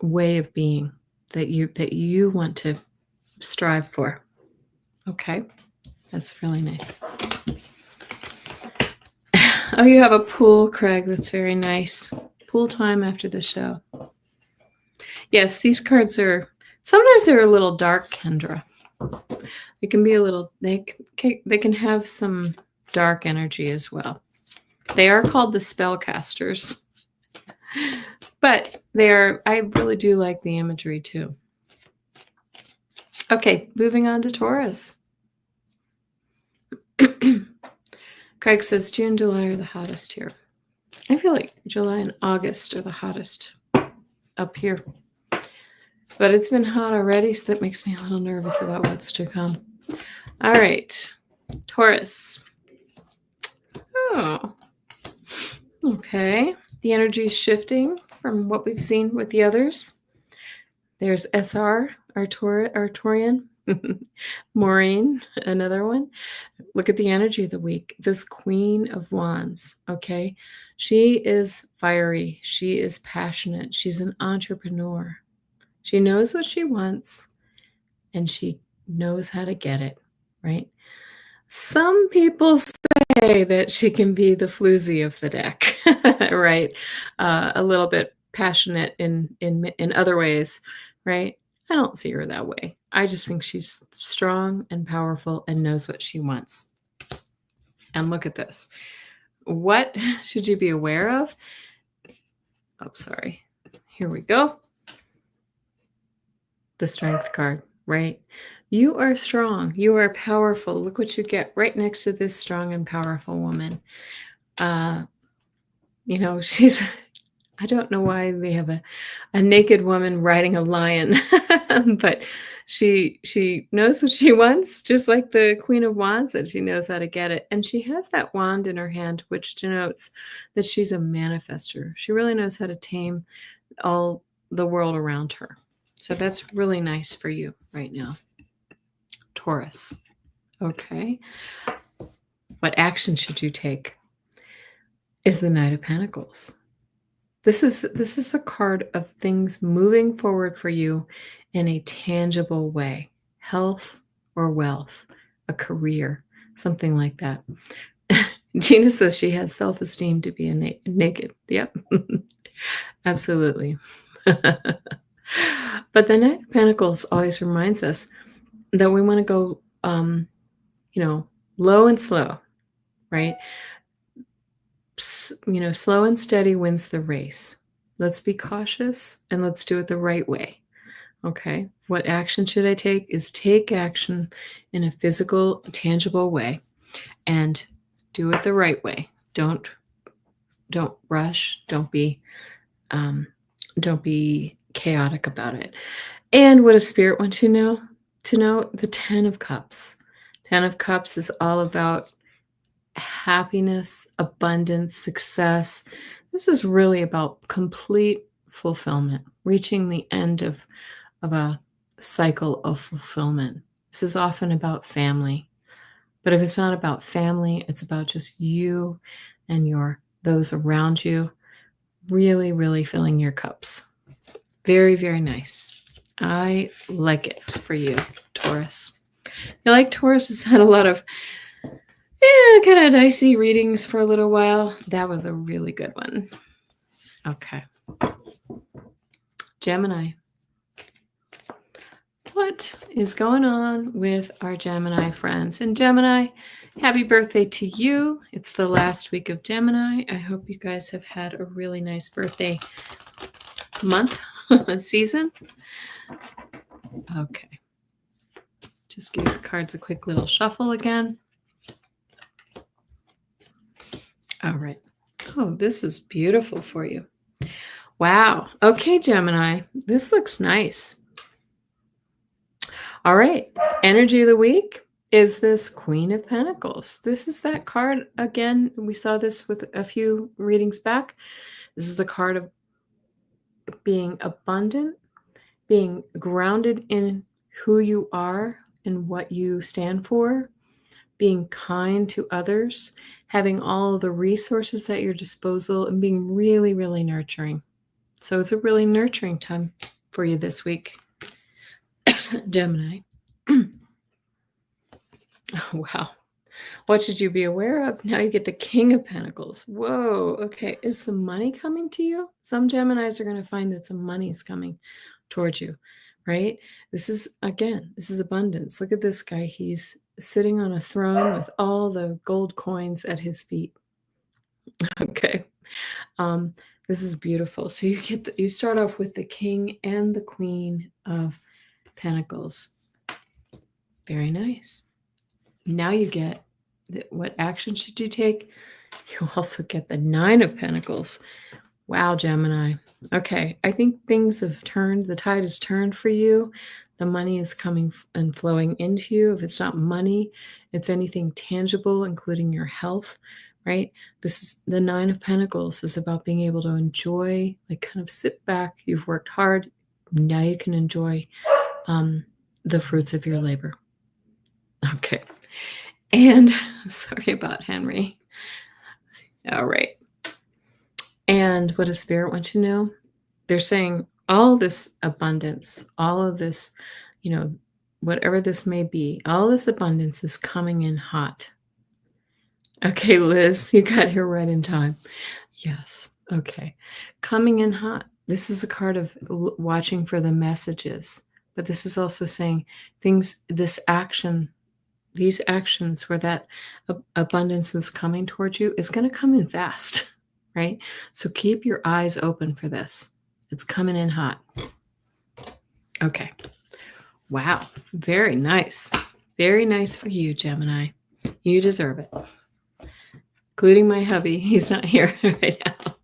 way of being that you want to strive for. Okay, that's really nice. Oh, you have a pool, Craig. That's very nice. Pool time after the show. Yes, these cards are sometimes they're a little dark, Kendra. They can be a little. They can have some dark energy as well. They are called the spellcasters, but they are. I really do like the imagery too. Okay, moving on to Taurus. Craig says June, July are the hottest here. I feel like July and August are the hottest. up here. But it's been hot already, so that makes me a little nervous about what's to come. All right, Taurus. Oh, okay. The energy is shifting from what we've seen with the others. There's SR, Artorian. Maureen, another one. Look at the energy of the week. This Queen of Wands, okay? She is fiery. She is passionate. She's an entrepreneur. She knows what she wants and she knows how to get it, right? Some people say that she can be the floozy of the deck, right? A little bit passionate in other ways, right? I don't see her that way. I just think she's strong and powerful and knows what she wants. And look at this. What should you be aware of? Oh, sorry. Here we go. The Strength card, right? You are strong. You are powerful. Look what you get right next to this strong and powerful woman. She's, I don't know why they have a naked woman riding a lion, but she knows what she wants, just like the Queen of Wands, and she knows how to get it. And she has that wand in her hand, which denotes that she's a manifester. She really knows how to tame all the world around her. So that's really nice for you right now, Taurus. Okay. What action should you take? Is the Knight of Pentacles. This is a card of things moving forward for you in a tangible way. Health or wealth, a career, something like that. Gina says she has self-esteem to be naked. Yep, absolutely. But the Knight of Pentacles always reminds us that we want to go, low and slow, right? Slow and steady wins the race. Let's be cautious and let's do it the right way. Okay. What action should I take? Is take action in a physical, tangible way and do it the right way. Don't rush. Don't be chaotic about it. And what does Spirit want you to know? The 10 of Cups. 10 of Cups is all about happiness, abundance, success. This is really about complete fulfillment, reaching the end of a cycle of fulfillment. This is often about family. But if it's not about family, it's about just you and those around you, really, really filling your cups. Very, very nice. I like it for you, Taurus. You like Taurus has had a lot of kind of dicey readings for a little while. That was a really good one. Okay. Gemini. What is going on with our Gemini friends? And Gemini, happy birthday to you. It's the last week of Gemini. I hope you guys have had a really nice birthday month, season. Okay. Just give the cards a quick little shuffle again. All right. Oh, this is beautiful for you. Wow. Okay, Gemini. This looks nice. All right. Energy of the week is this Queen of Pentacles. This is that card. Again, we saw this with a few readings back. This is the card of being abundant, being grounded in who you are and what you stand for, being kind to others, having all of the resources at your disposal, and being really, really nurturing. So it's a really nurturing time for you this week, Gemini. Oh, wow. What should you be aware of? Now you get the King of Pentacles. Whoa. Okay. Is some money coming to you? Some Geminis are going to find that some money is coming towards you, right? This is abundance. Look at this guy. He's sitting on a throne with all the gold coins at his feet. Okay. This is beautiful. So you start off with the King and the Queen of Pentacles. Very nice. Now you get what action should you take? You also get the 9 of Pentacles. Wow, Gemini. Okay, I think things have turned, the tide has turned for you. The money is coming and flowing into you. If it's not money, it's anything tangible, including your health, right? This is the Nine of Pentacles is about being able to enjoy, like kind of sit back. You've worked hard. Now you can enjoy the fruits of your labor. Okay. And sorry about Henry. All right. And what does Spirit want you to know? They're saying all this abundance, all of this, whatever this may be, all this abundance is coming in hot. Okay, Liz, you got here right in time. Yes. Okay. Coming in hot. This is a card of watching for the messages, but this is also saying things, this action, these actions where that abundance is coming towards you is going to come in fast, right? So keep your eyes open for this. It's coming in hot. Okay. Wow. Very nice. Very nice for you, Gemini. You deserve it. Including my hubby. He's not here right now.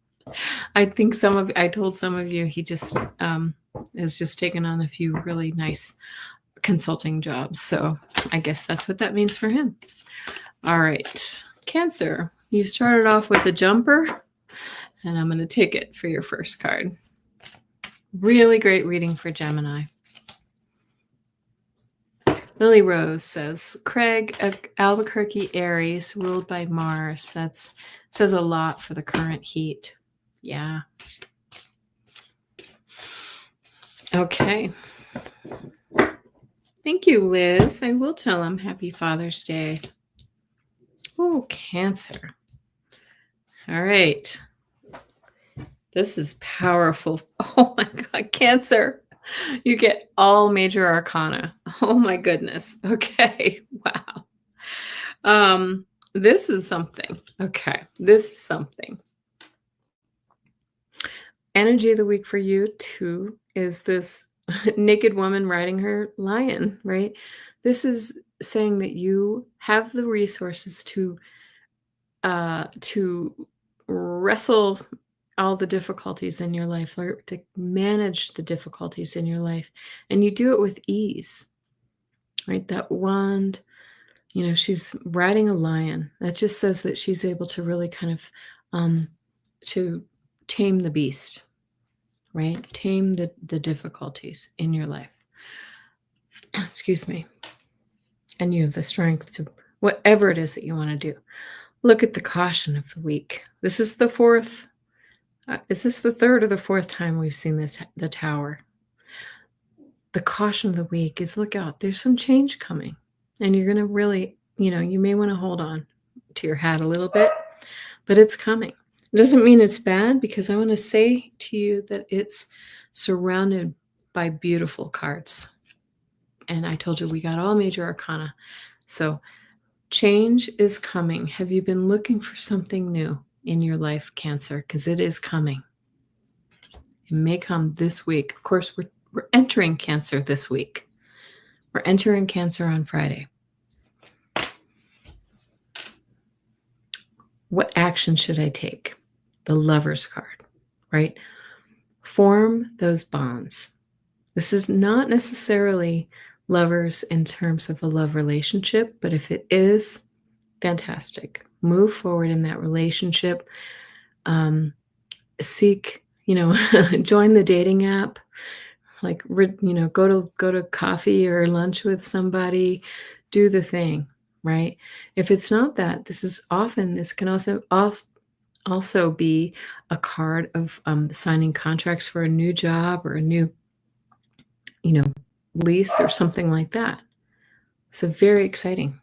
I told some of you he just has just taken on a few really nice consulting jobs. So I guess that's what that means for him. All right. Cancer. You started off with a jumper, and I'm going to take it for your first card. Really great reading for Gemini. Lily Rose says, Craig, Albuquerque, Aries, ruled by Mars. That says a lot for the current heat. Yeah. Okay. Thank you, Liz. I will tell him Happy Father's Day. Oh, Cancer. All right. This is powerful. Oh my God, Cancer. You get all major arcana. Oh my goodness. Okay. Wow. This is something. Okay. This is something. Energy of the week for you too is this naked woman riding her lion, right? This is saying that you have the resources to wrestle all the difficulties in your life, or to manage the difficulties in your life, and you do it with ease, right? That wand, she's riding a lion. That just says that she's able to really kind of to tame the beast, right? Tame the difficulties in your life. Excuse me. And you have the strength to whatever it is that you want to do. Look at the caution of the week. This is the fourth. Is this the third or the fourth time we've seen the tower? The caution of the week is look out. There's some change coming. And you're going to really, you may want to hold on to your hat a little bit, but it's coming. It doesn't mean it's bad, because I want to say to you that it's surrounded by beautiful cards. And I told you we got all major arcana. So change is coming. Have you been looking for something new in your life, Cancer? Because it is coming. It may come this week. Of course, we're entering Cancer this week. We're entering Cancer on Friday. What action should I take? The Lover's card, right? Form those bonds. This is not necessarily lovers in terms of a love relationship, but if it is, fantastic. Move forward in that relationship. Seek, join the dating app. Like, go to coffee or lunch with somebody. Do the thing, right? If it's not that, this can also be a card of signing contracts for a new job or a new, lease or something like that. So very exciting.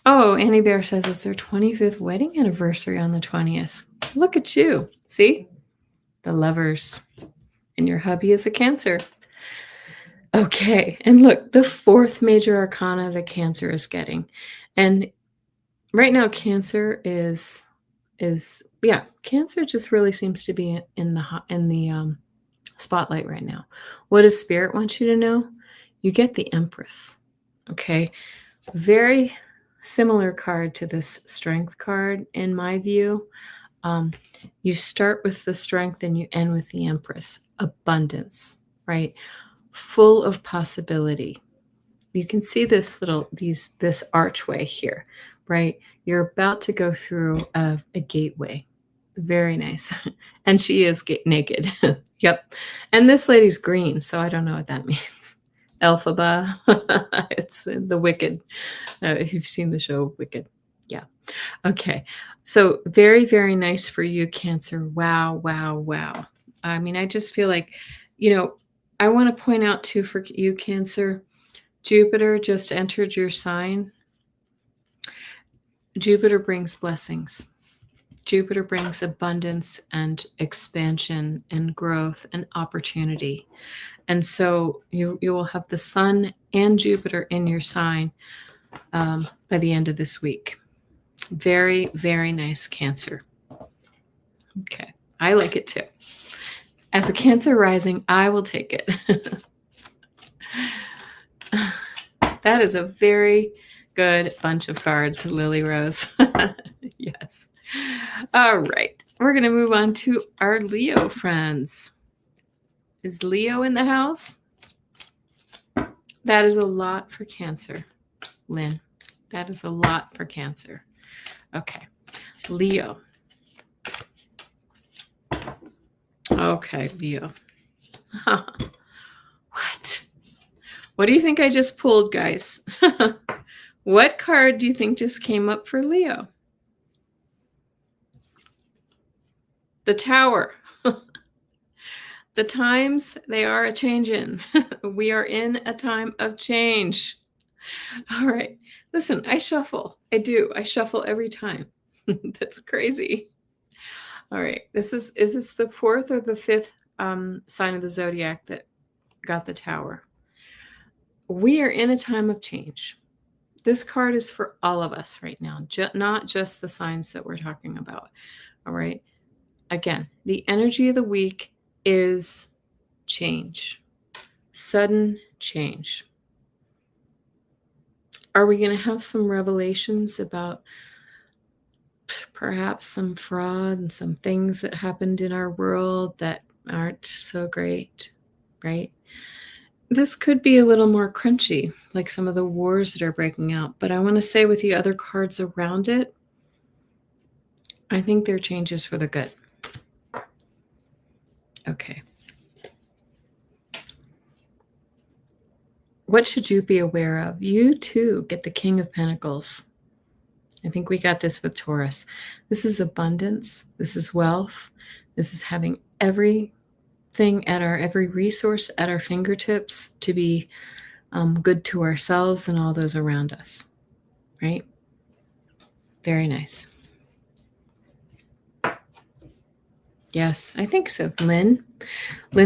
Oh, Annie Bear says it's their 25th wedding anniversary on the 20th. Look at you. See? The Lovers. And your hubby is a Cancer. Okay. And look, the fourth major arcana that Cancer is getting. And right now, Cancer Cancer just really seems to be in the spotlight right now. What does Spirit want you to know? You get the Empress. Okay. Very similar card to this Strength card, in my view. You start with the Strength and you end with the Empress. Abundance, right? Full of possibility. You can see this this archway here, right? You're about to go through a gateway. Very nice. And she is naked. Yep. And this lady's green, so I don't know what that means. Elphaba. It's the Wicked. If you've seen the show Wicked. Yeah. Okay. So very, very nice for you, Cancer. Wow, wow, wow. I mean, I just feel like, I want to point out too for you, Cancer, Jupiter just entered your sign. Jupiter brings blessings. Jupiter brings abundance and expansion and growth and opportunity. And so you will have the Sun and Jupiter in your sign by the end of this week. Very, very nice, Cancer. Okay. I like it too. As a Cancer rising, I will take it. That is a very good bunch of cards, Lily Rose. Yes. All right. We're going to move on to our Leo friends. Is Leo in the house? That is a lot for Cancer, Lynn. That is a lot for Cancer. Okay. Leo. Okay, Leo. What? What do you think I just pulled, guys? What card do you think just came up for Leo? The Tower. The times, they are a changing. We are in a time of change. All right. Listen, I shuffle. I do. I shuffle every time. That's crazy. All right. Is this the fourth or the fifth sign of the zodiac that got the Tower? We are in a time of change. This card is for all of us right now, not just the signs that we're talking about. All right. Again, the energy of the week is change, sudden change. Are we going to have some revelations about perhaps some fraud and some things that happened in our world that aren't so great, right? This could be a little more crunchy, like some of the wars that are breaking out. But I want to say with the other cards around it, I think they're changes for the good. Okay. What should you be aware of? You too get the King of Pentacles. I think we got this with Taurus. This is abundance. This is wealth. This is having every resource at our fingertips to be good to ourselves and all those around us, right? Very nice. Yes, I think so. Lynn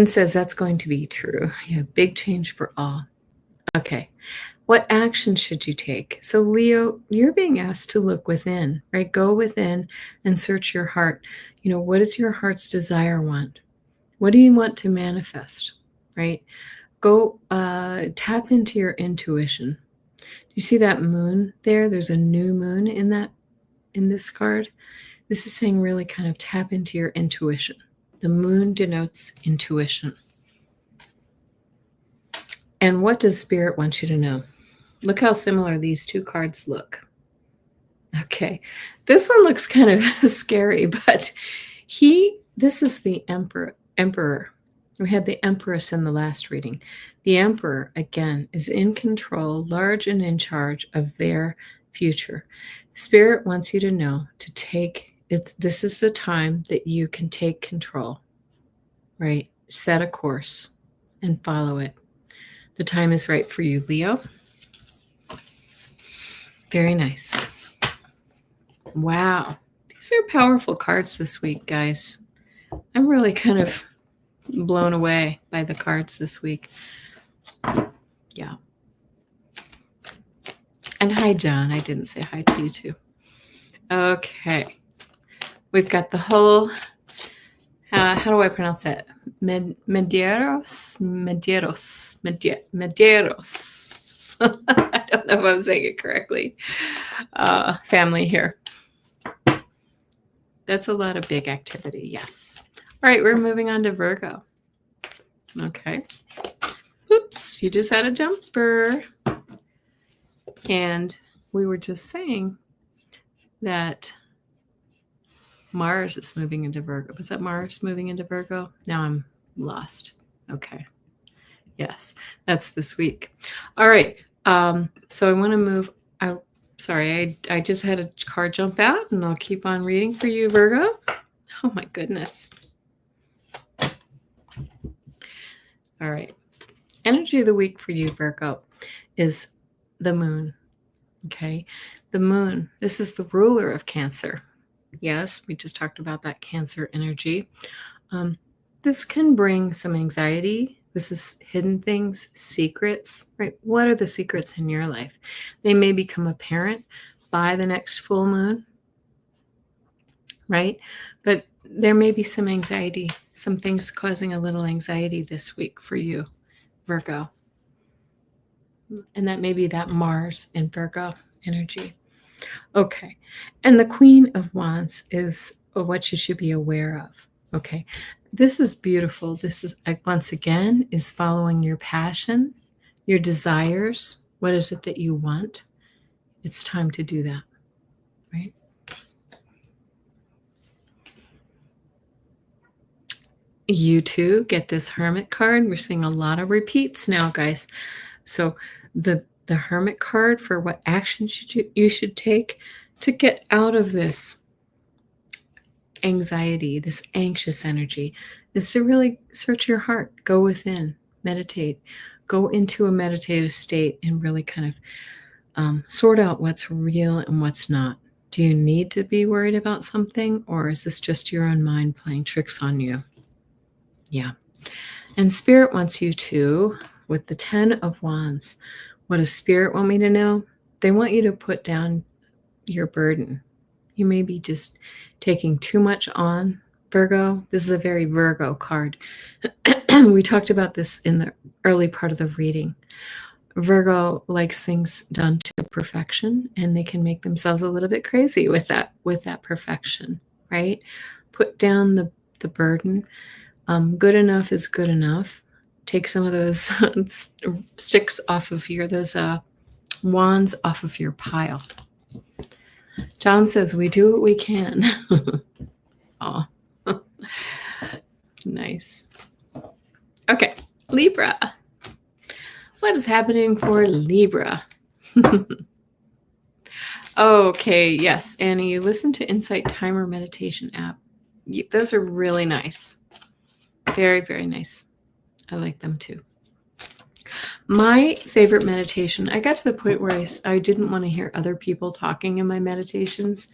says that's going to be true. Yeah, big change for all. Okay. What action should you take? So Leo, you're being asked to look within, right? Go within and search your heart. What does your heart's desire want? What do you want to manifest, right? Go tap into your intuition. Do you see that moon there? There's a new moon in this card. This is saying really kind of tap into your intuition. The moon denotes intuition. And what does Spirit want you to know? Look how similar these two cards look. Okay. This one looks kind of scary, but this is the Emperor. We had the Empress in the last reading. The Emperor, again, is in control, large and in charge of their future. Spirit wants you to know this is the time that you can take control, right? Set a course and follow it. The time is right for you, Leo. Very nice. Wow. These are powerful cards this week, guys. I'm really kind of blown away by the cards this week. Yeah. And hi, John. I didn't say hi to you too. Okay. We've got the whole, how do I pronounce that? Medeiros. I don't know if I'm saying it correctly. Family here. That's a lot of big activity. Yes. All right, we're moving on to Virgo. Okay. Oops, you just had a jumper. And we were just saying that Mars is moving into Virgo. Was that Mars moving into Virgo? Now I'm lost. Okay. Yes, that's this week. All right. So I want to move. I just had a card jump out, and I'll keep on reading for you, Virgo. Oh my goodness. All right. Energy of the week for you, Virgo, is the moon. Okay. The moon. This is the ruler of Cancer. Yes, we just talked about that Cancer energy. This can bring some anxiety. This is hidden things, secrets, right? What are the secrets in your life? They may become apparent by the next full moon, right? But there may be some anxiety, some things causing a little anxiety this week for you, Virgo. And that may be that Mars in Virgo energy. Okay. And the Queen of Wands is what you should be aware of. Okay. This is beautiful. This is, once again, is following your passion, your desires. What is it that you want? It's time to do that, right? You too get this Hermit card. We're seeing a lot of repeats now, guys. So the Hermit card for what actions you should take to get out of this anxiety, this anxious energy, is to really search your heart, go within, meditate, go into a meditative state and really kind of sort out what's real and what's not. Do you need to be worried about something, or is this just your own mind playing tricks on you? Yeah. And Spirit wants you to, with the 10 of Wands, what does Spirit want me to know? They want you to put down your burden. You may be just taking too much on, Virgo. This is a very Virgo card. We talked about this in the early part of the reading. Virgo likes things done to perfection, and they can make themselves a little bit crazy with that perfection, right? Put down the burden. Good enough is good enough. Take some of those sticks off of those wands off of your pile. John says, we do what we can. Oh, nice. Okay, Libra. What is happening for Libra? Okay, yes, Annie, you listen to Insight Timer Meditation app. Those are really nice. Very, very nice. I like them too. My favorite meditation, I got to the point where I didn't want to hear other people talking in my meditations.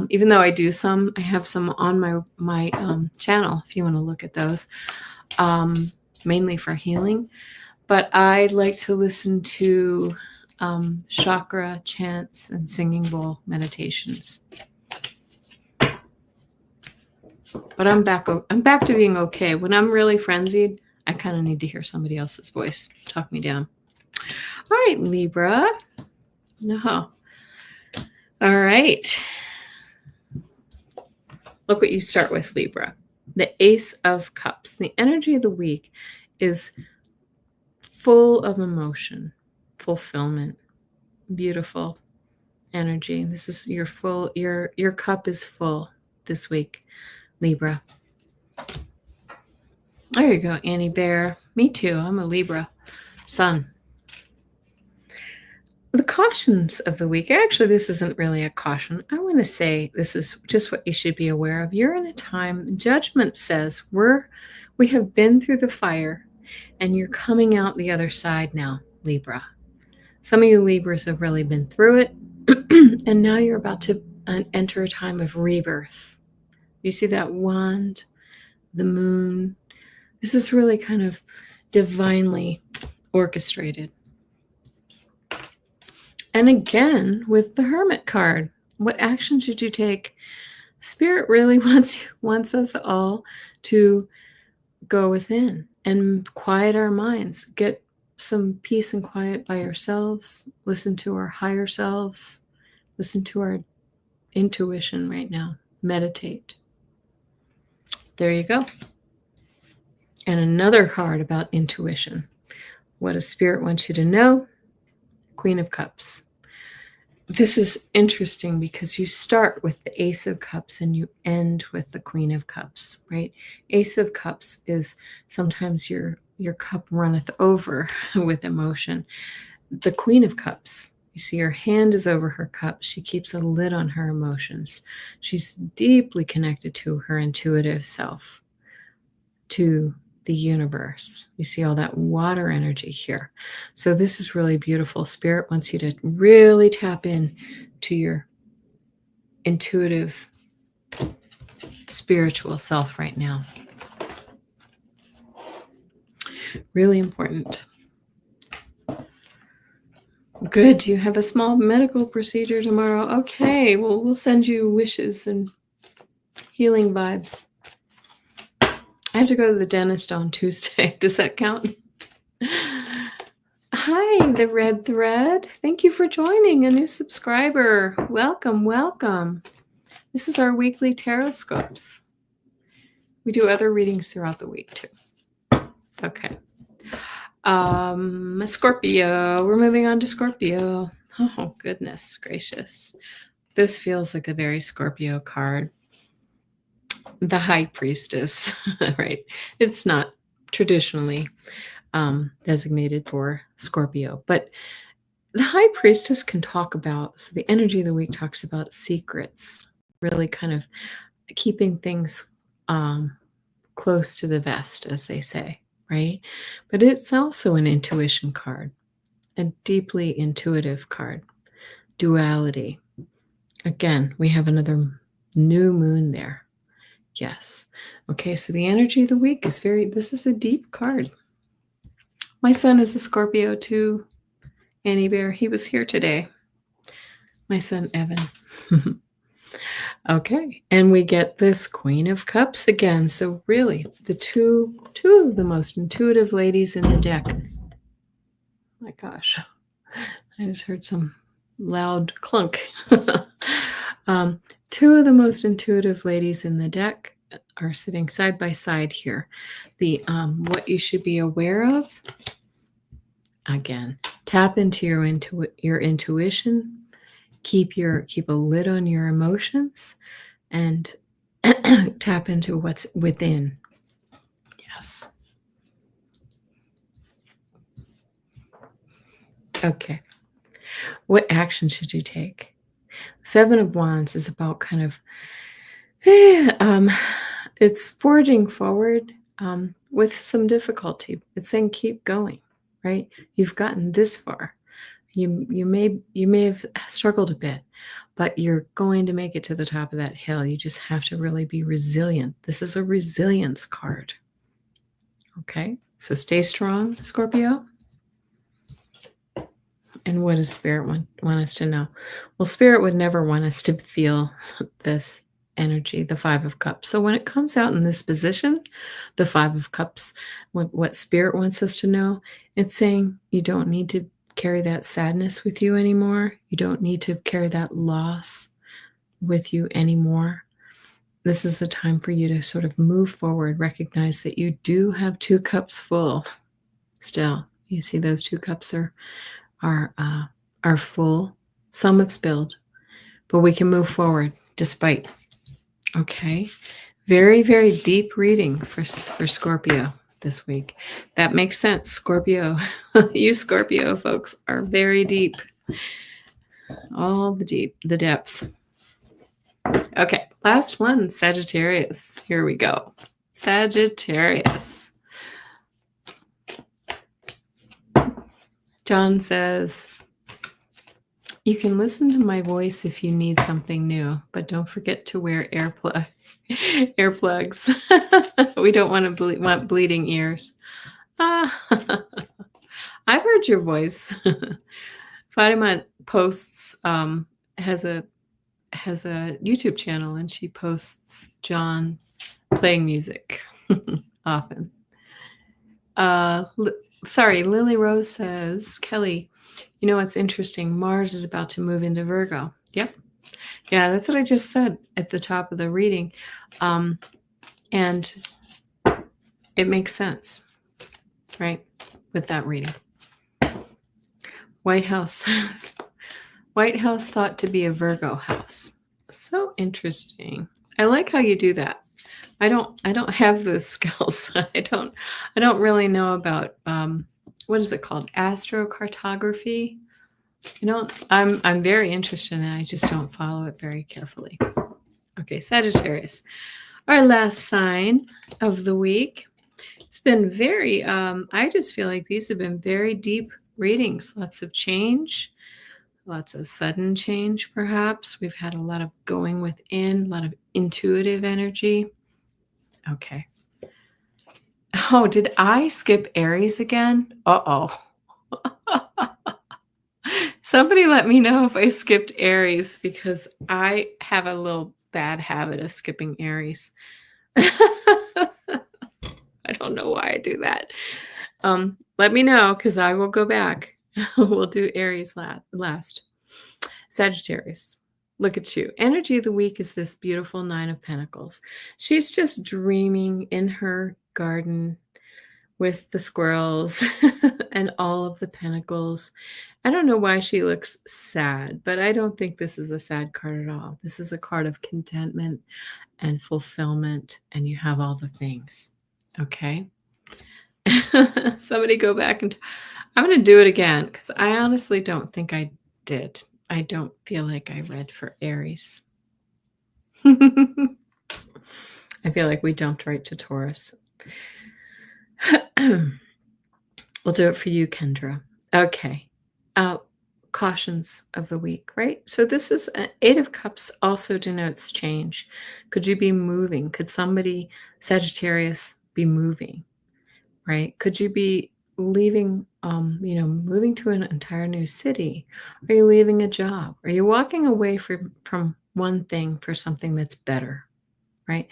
Even though I do some, I have some on my channel if you want to look at those, mainly for healing. But I like to listen to chakra chants and singing bowl meditations. But I'm back to being okay. When I'm really frenzied, I kind of need to hear somebody else's voice talk me down. All right, Libra. No. All right. Look what you start with, Libra. The Ace of Cups. The energy of the week is full of emotion, fulfillment, beautiful energy. This is your cup is full this week, Libra. There you go, Annie Bear. Me too. I'm a Libra sun. The cautions of the week. Actually, this isn't really a caution. I want to say this is just what you should be aware of. You're in a time, Judgment says, we have been through the fire and you're coming out the other side now, Libra. Some of you Libras have really been through it, and now you're about to enter a time of rebirth. You see that wand, the moon. This is really kind of divinely orchestrated. And again, with the Hermit card, what action should you take? Spirit really wants us all to go within and quiet our minds, get some peace and quiet by ourselves, listen to our higher selves, listen to our intuition right now. meditate. There you go. And another card about intuition. What does Spirit want you to know? Queen of Cups. This is interesting because you start with the Ace of Cups and you end with the Queen of Cups, right? Ace of Cups is sometimes your cup runneth over with emotion. The Queen of Cups, you see her hand is over her cup. She keeps a lid on her emotions. She's deeply connected to her intuitive self, to the universe. You see all that water energy here. So this is really beautiful. Spirit wants you to really tap in to your intuitive spiritual self right now. Really important. Good. Do you have a small medical procedure tomorrow? Okay. Well, we'll send you wishes and healing vibes. I have to go to the dentist on Tuesday. Does that count? Hi, the red thread. Thank you for joining, a new subscriber. Welcome, welcome. This is our weekly TarotScopes. We do other readings throughout the week too. Okay. Scorpio. We're moving on to Scorpio. Oh, goodness gracious. This feels like a very Scorpio card. The High Priestess, right? It's not traditionally designated for Scorpio, but the High Priestess can talk about, so the energy of the week talks about secrets, really kind of keeping things close to the vest, as they say, right? But it's also an intuition card, a deeply intuitive card. Duality. Again, we have another new moon there. Yes. Okay, so the energy of the week is this is a deep card. My son is a Scorpio too, Annie Bear. He was here today. My son, Evan. Okay, and we get this Queen of Cups again. So really, the two of the most intuitive ladies in the deck. My gosh, I just heard some loud clunk. Two of the most intuitive ladies in the deck are sitting side by side here. The what you should be aware of. Again, tap into your intuition. Keep a lid on your emotions, and tap into what's within. Yes. Okay. What action should you take? Seven of Wands is about kind of it's forging forward with some difficulty. It's saying keep going, right? You've gotten this far. You may have struggled a bit, but you're going to make it to the top of that hill. You just have to really be resilient. This is a resilience card. Okay, so stay strong, Scorpio. And what does Spirit want us to know? Well, Spirit would never want us to feel this energy, the Five of Cups. So when it comes out in this position, the Five of Cups, what Spirit wants us to know, it's saying you don't need to carry that sadness with you anymore. You don't need to carry that loss with you anymore. This is the time for you to sort of move forward, recognize that you do have two cups full still. You see those two cups are full. Some have spilled, but we can move forward despite. Okay. Very, very deep reading for Scorpio this week. That makes sense. Scorpio, you Scorpio folks are very deep. All the depth. Okay, last one, Sagittarius. Here we go. Sagittarius. John says, you can listen to my voice if you need something new, but don't forget to wear earplugs. We don't want to want bleeding ears. I've heard your voice. Fatima posts has a YouTube channel, and she posts John playing music often. Sorry, Lily Rose says, Kelly, you know what's interesting? Mars is about to move into Virgo. Yep. Yeah, that's what I just said at the top of the reading. And it makes sense, right? With that reading. White House. White House thought to be a Virgo house. So interesting. I like how you do that. I don't have those skills. I don't really know about what is it called? Astrocartography. I'm very interested in it. I just don't follow it very carefully. Okay, Sagittarius. Our last sign of the week. It's been very I just feel like these have been very deep readings. Lots of change. Lots of sudden change, perhaps. We've had a lot of going within, a lot of intuitive energy. Okay. Oh, did I skip Aries again? Uh-oh. Somebody let me know if I skipped Aries because I have a little bad habit of skipping Aries. I don't know why I do that. Let me know because I will go back. We'll do Aries last. Sagittarius. Look at you. Energy of the week is this beautiful Nine of Pentacles. She's just dreaming in her garden with the squirrels and all of the pentacles. I don't know why she looks sad, but I don't think this is a sad card at all. This is a card of contentment and fulfillment, and you have all the things. Okay? Somebody go back and I'm going to do it again because I honestly don't think I did. I don't feel like I read for Aries. I feel like we jumped right to Taurus. We'll do it for you, Kendra. Okay. Cautions of the week, right? So this is Eight of Cups also denotes change. Could you be moving? Could somebody, Sagittarius, be moving, right? Could you be leaving, moving to an entire new city? Are you leaving a job? Are you walking away from one thing for something that's better, right?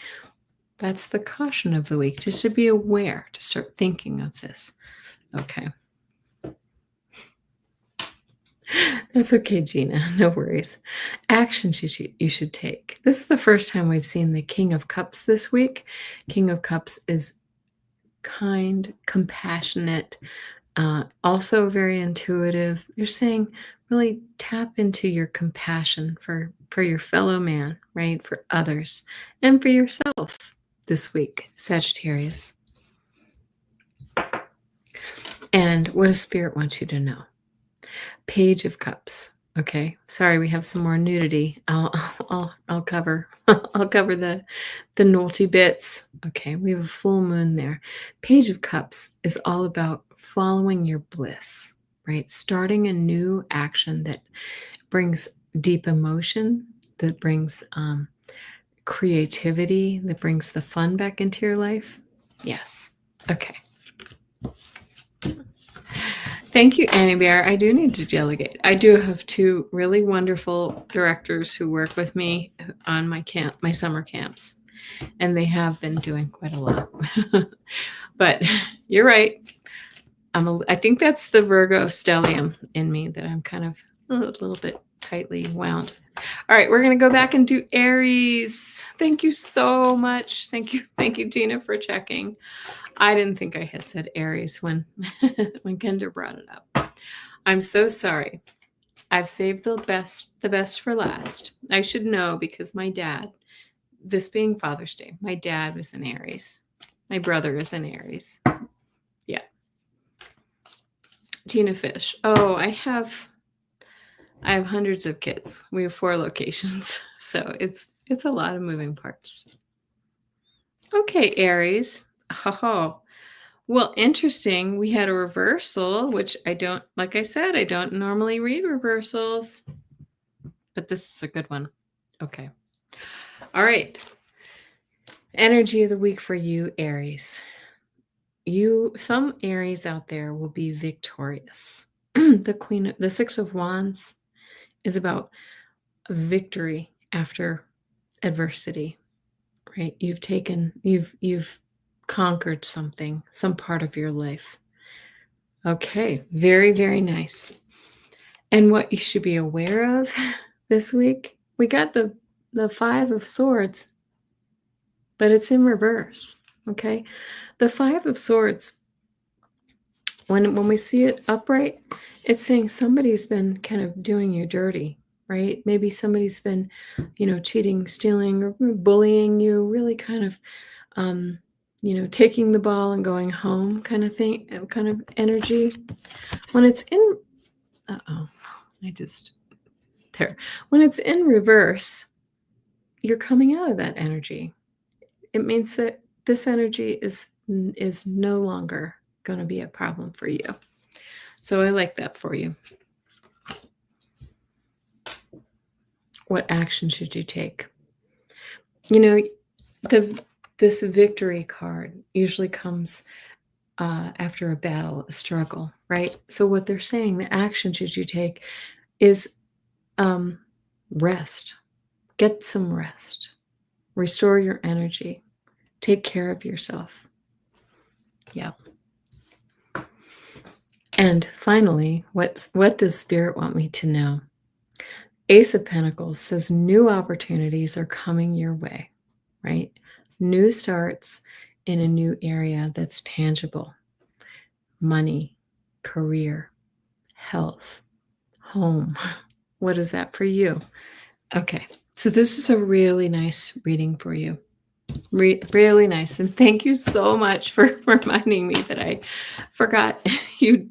That's the caution of the week, just to be aware, to start thinking of this. Okay. That's okay, Gina. No worries. Actions you should take. This is the first time we've seen the King of Cups this week. King of Cups is kind, compassionate, also very intuitive. They're saying really tap into your compassion for your fellow man, right? For others and for yourself this week, Sagittarius. And what does Spirit want you to know? Page of Cups. Okay, sorry, we have some more nudity. I'll cover I'll cover the naughty bits. Okay, we have a full moon there. Page of Cups is all about following your bliss, right? Starting a new action that brings deep emotion, that brings creativity, that brings the fun back into your life. Yes. Okay. Thank you, Annie Bear. I do need to delegate. I do have two really wonderful directors who work with me on my summer camps, and they have been doing quite a lot. But you're right. I think that's the Virgo stellium in me that I'm kind of a little bit tightly wound. All right, we're going to go back and do Aries. Thank you so much. Thank you, Gina, for checking. I didn't think I had said Aries when Kendra brought it up. I'm so sorry. I've saved the best for last. I should know because my dad, this being Father's Day, my dad was an Aries. My brother is an Aries. Yeah. Tina Fish. Oh, I have hundreds of kids. We have 4 locations. So it's a lot of moving parts. Okay, Aries. Oh, well, interesting. We had a reversal, which like I said, I don't normally read reversals, but this is a good one. Okay. All right. Energy of the week for you, Aries. Some Aries out there will be victorious. The 6 of Wands is about victory after adversity, right? You've conquered something, some part of your life. Okay, very, very nice. And what you should be aware of this week, We got the Five of Swords, but it's in reverse, okay? The Five of Swords, when we see it upright, it's saying somebody's been kind of doing you dirty, right? Maybe somebody's been, cheating, stealing, or bullying you, really kind of, taking the ball and going home kind of thing, kind of energy. When it's in, uh-oh, I just, there. When it's in reverse, you're coming out of that energy. It means that this energy is no longer going to be a problem for you. So I like that for you. What action should you take? This victory card usually comes after a battle, a struggle, right? So what they're saying, the action should you take is rest. Get some rest. Restore your energy. Take care of yourself. Yeah. And finally, what does Spirit want me to know? Ace of Pentacles says new opportunities are coming your way, right? New starts in a new area that's tangible. Money, career, health, home. What is that for you? Okay, so this is a really nice reading for you. Really nice. And thank you so much for reminding me that I forgot you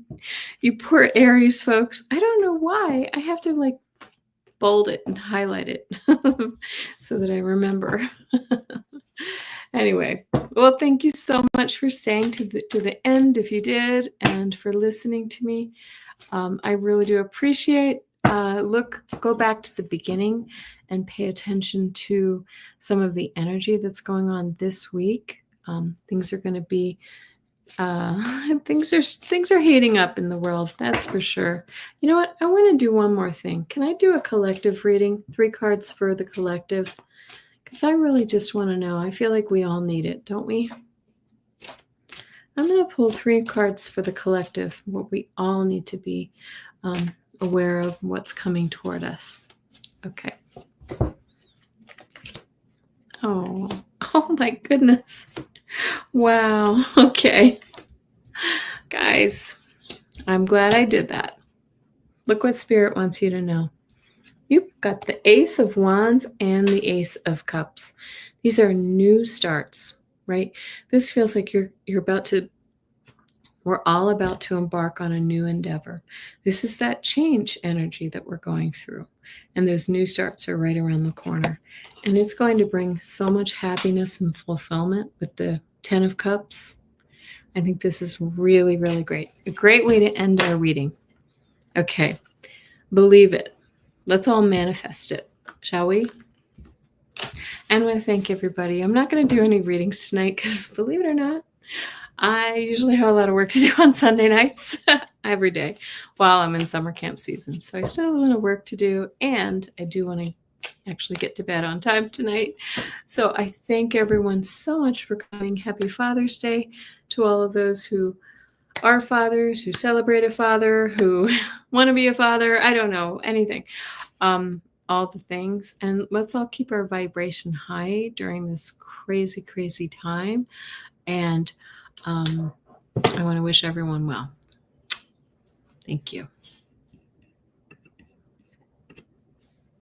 poor Aries folks. I don't know why. I have to bold it and highlight it so that I remember. Anyway, well, thank you so much for staying to the end if you did, and for listening to me. I really do appreciate. Go back to the beginning and pay attention to some of the energy that's going on this week. Things are going to be things are heating up in the world, that's for sure. You know what? I want to do one more thing. Can I do a collective reading? 3 cards for the collective, because I really just want to know. I feel like we all need it, don't we? I'm going to pull 3 cards for the collective, what we all need to be aware of, what's coming toward us. Okay. Oh my goodness. Wow. Okay. Guys, I'm glad I did that. Look what Spirit wants you to know. You've got the Ace of Wands and the Ace of Cups. These are new starts, right? This feels like we're all about to embark on a new endeavor. This is that change energy that we're going through. And those new starts are right around the corner. And it's going to bring so much happiness and fulfillment with the 10 of Cups. I think this is really, really great. A great way to end our reading. Okay, believe it. Let's all manifest it, shall we? And I want to thank everybody. I'm not going to do any readings tonight because, believe it or not, I usually have a lot of work to do on Sunday nights every day while I'm in summer camp season. So I still have a lot of work to do, and I do want to actually get to bed on time tonight. So I thank everyone so much for coming. Happy Father's Day to all of those who are fathers, who celebrate a father, who want to be a father. I don't know, anything. All the things. And let's all keep our vibration high during this crazy, crazy time. And I want to wish everyone well. Thank you.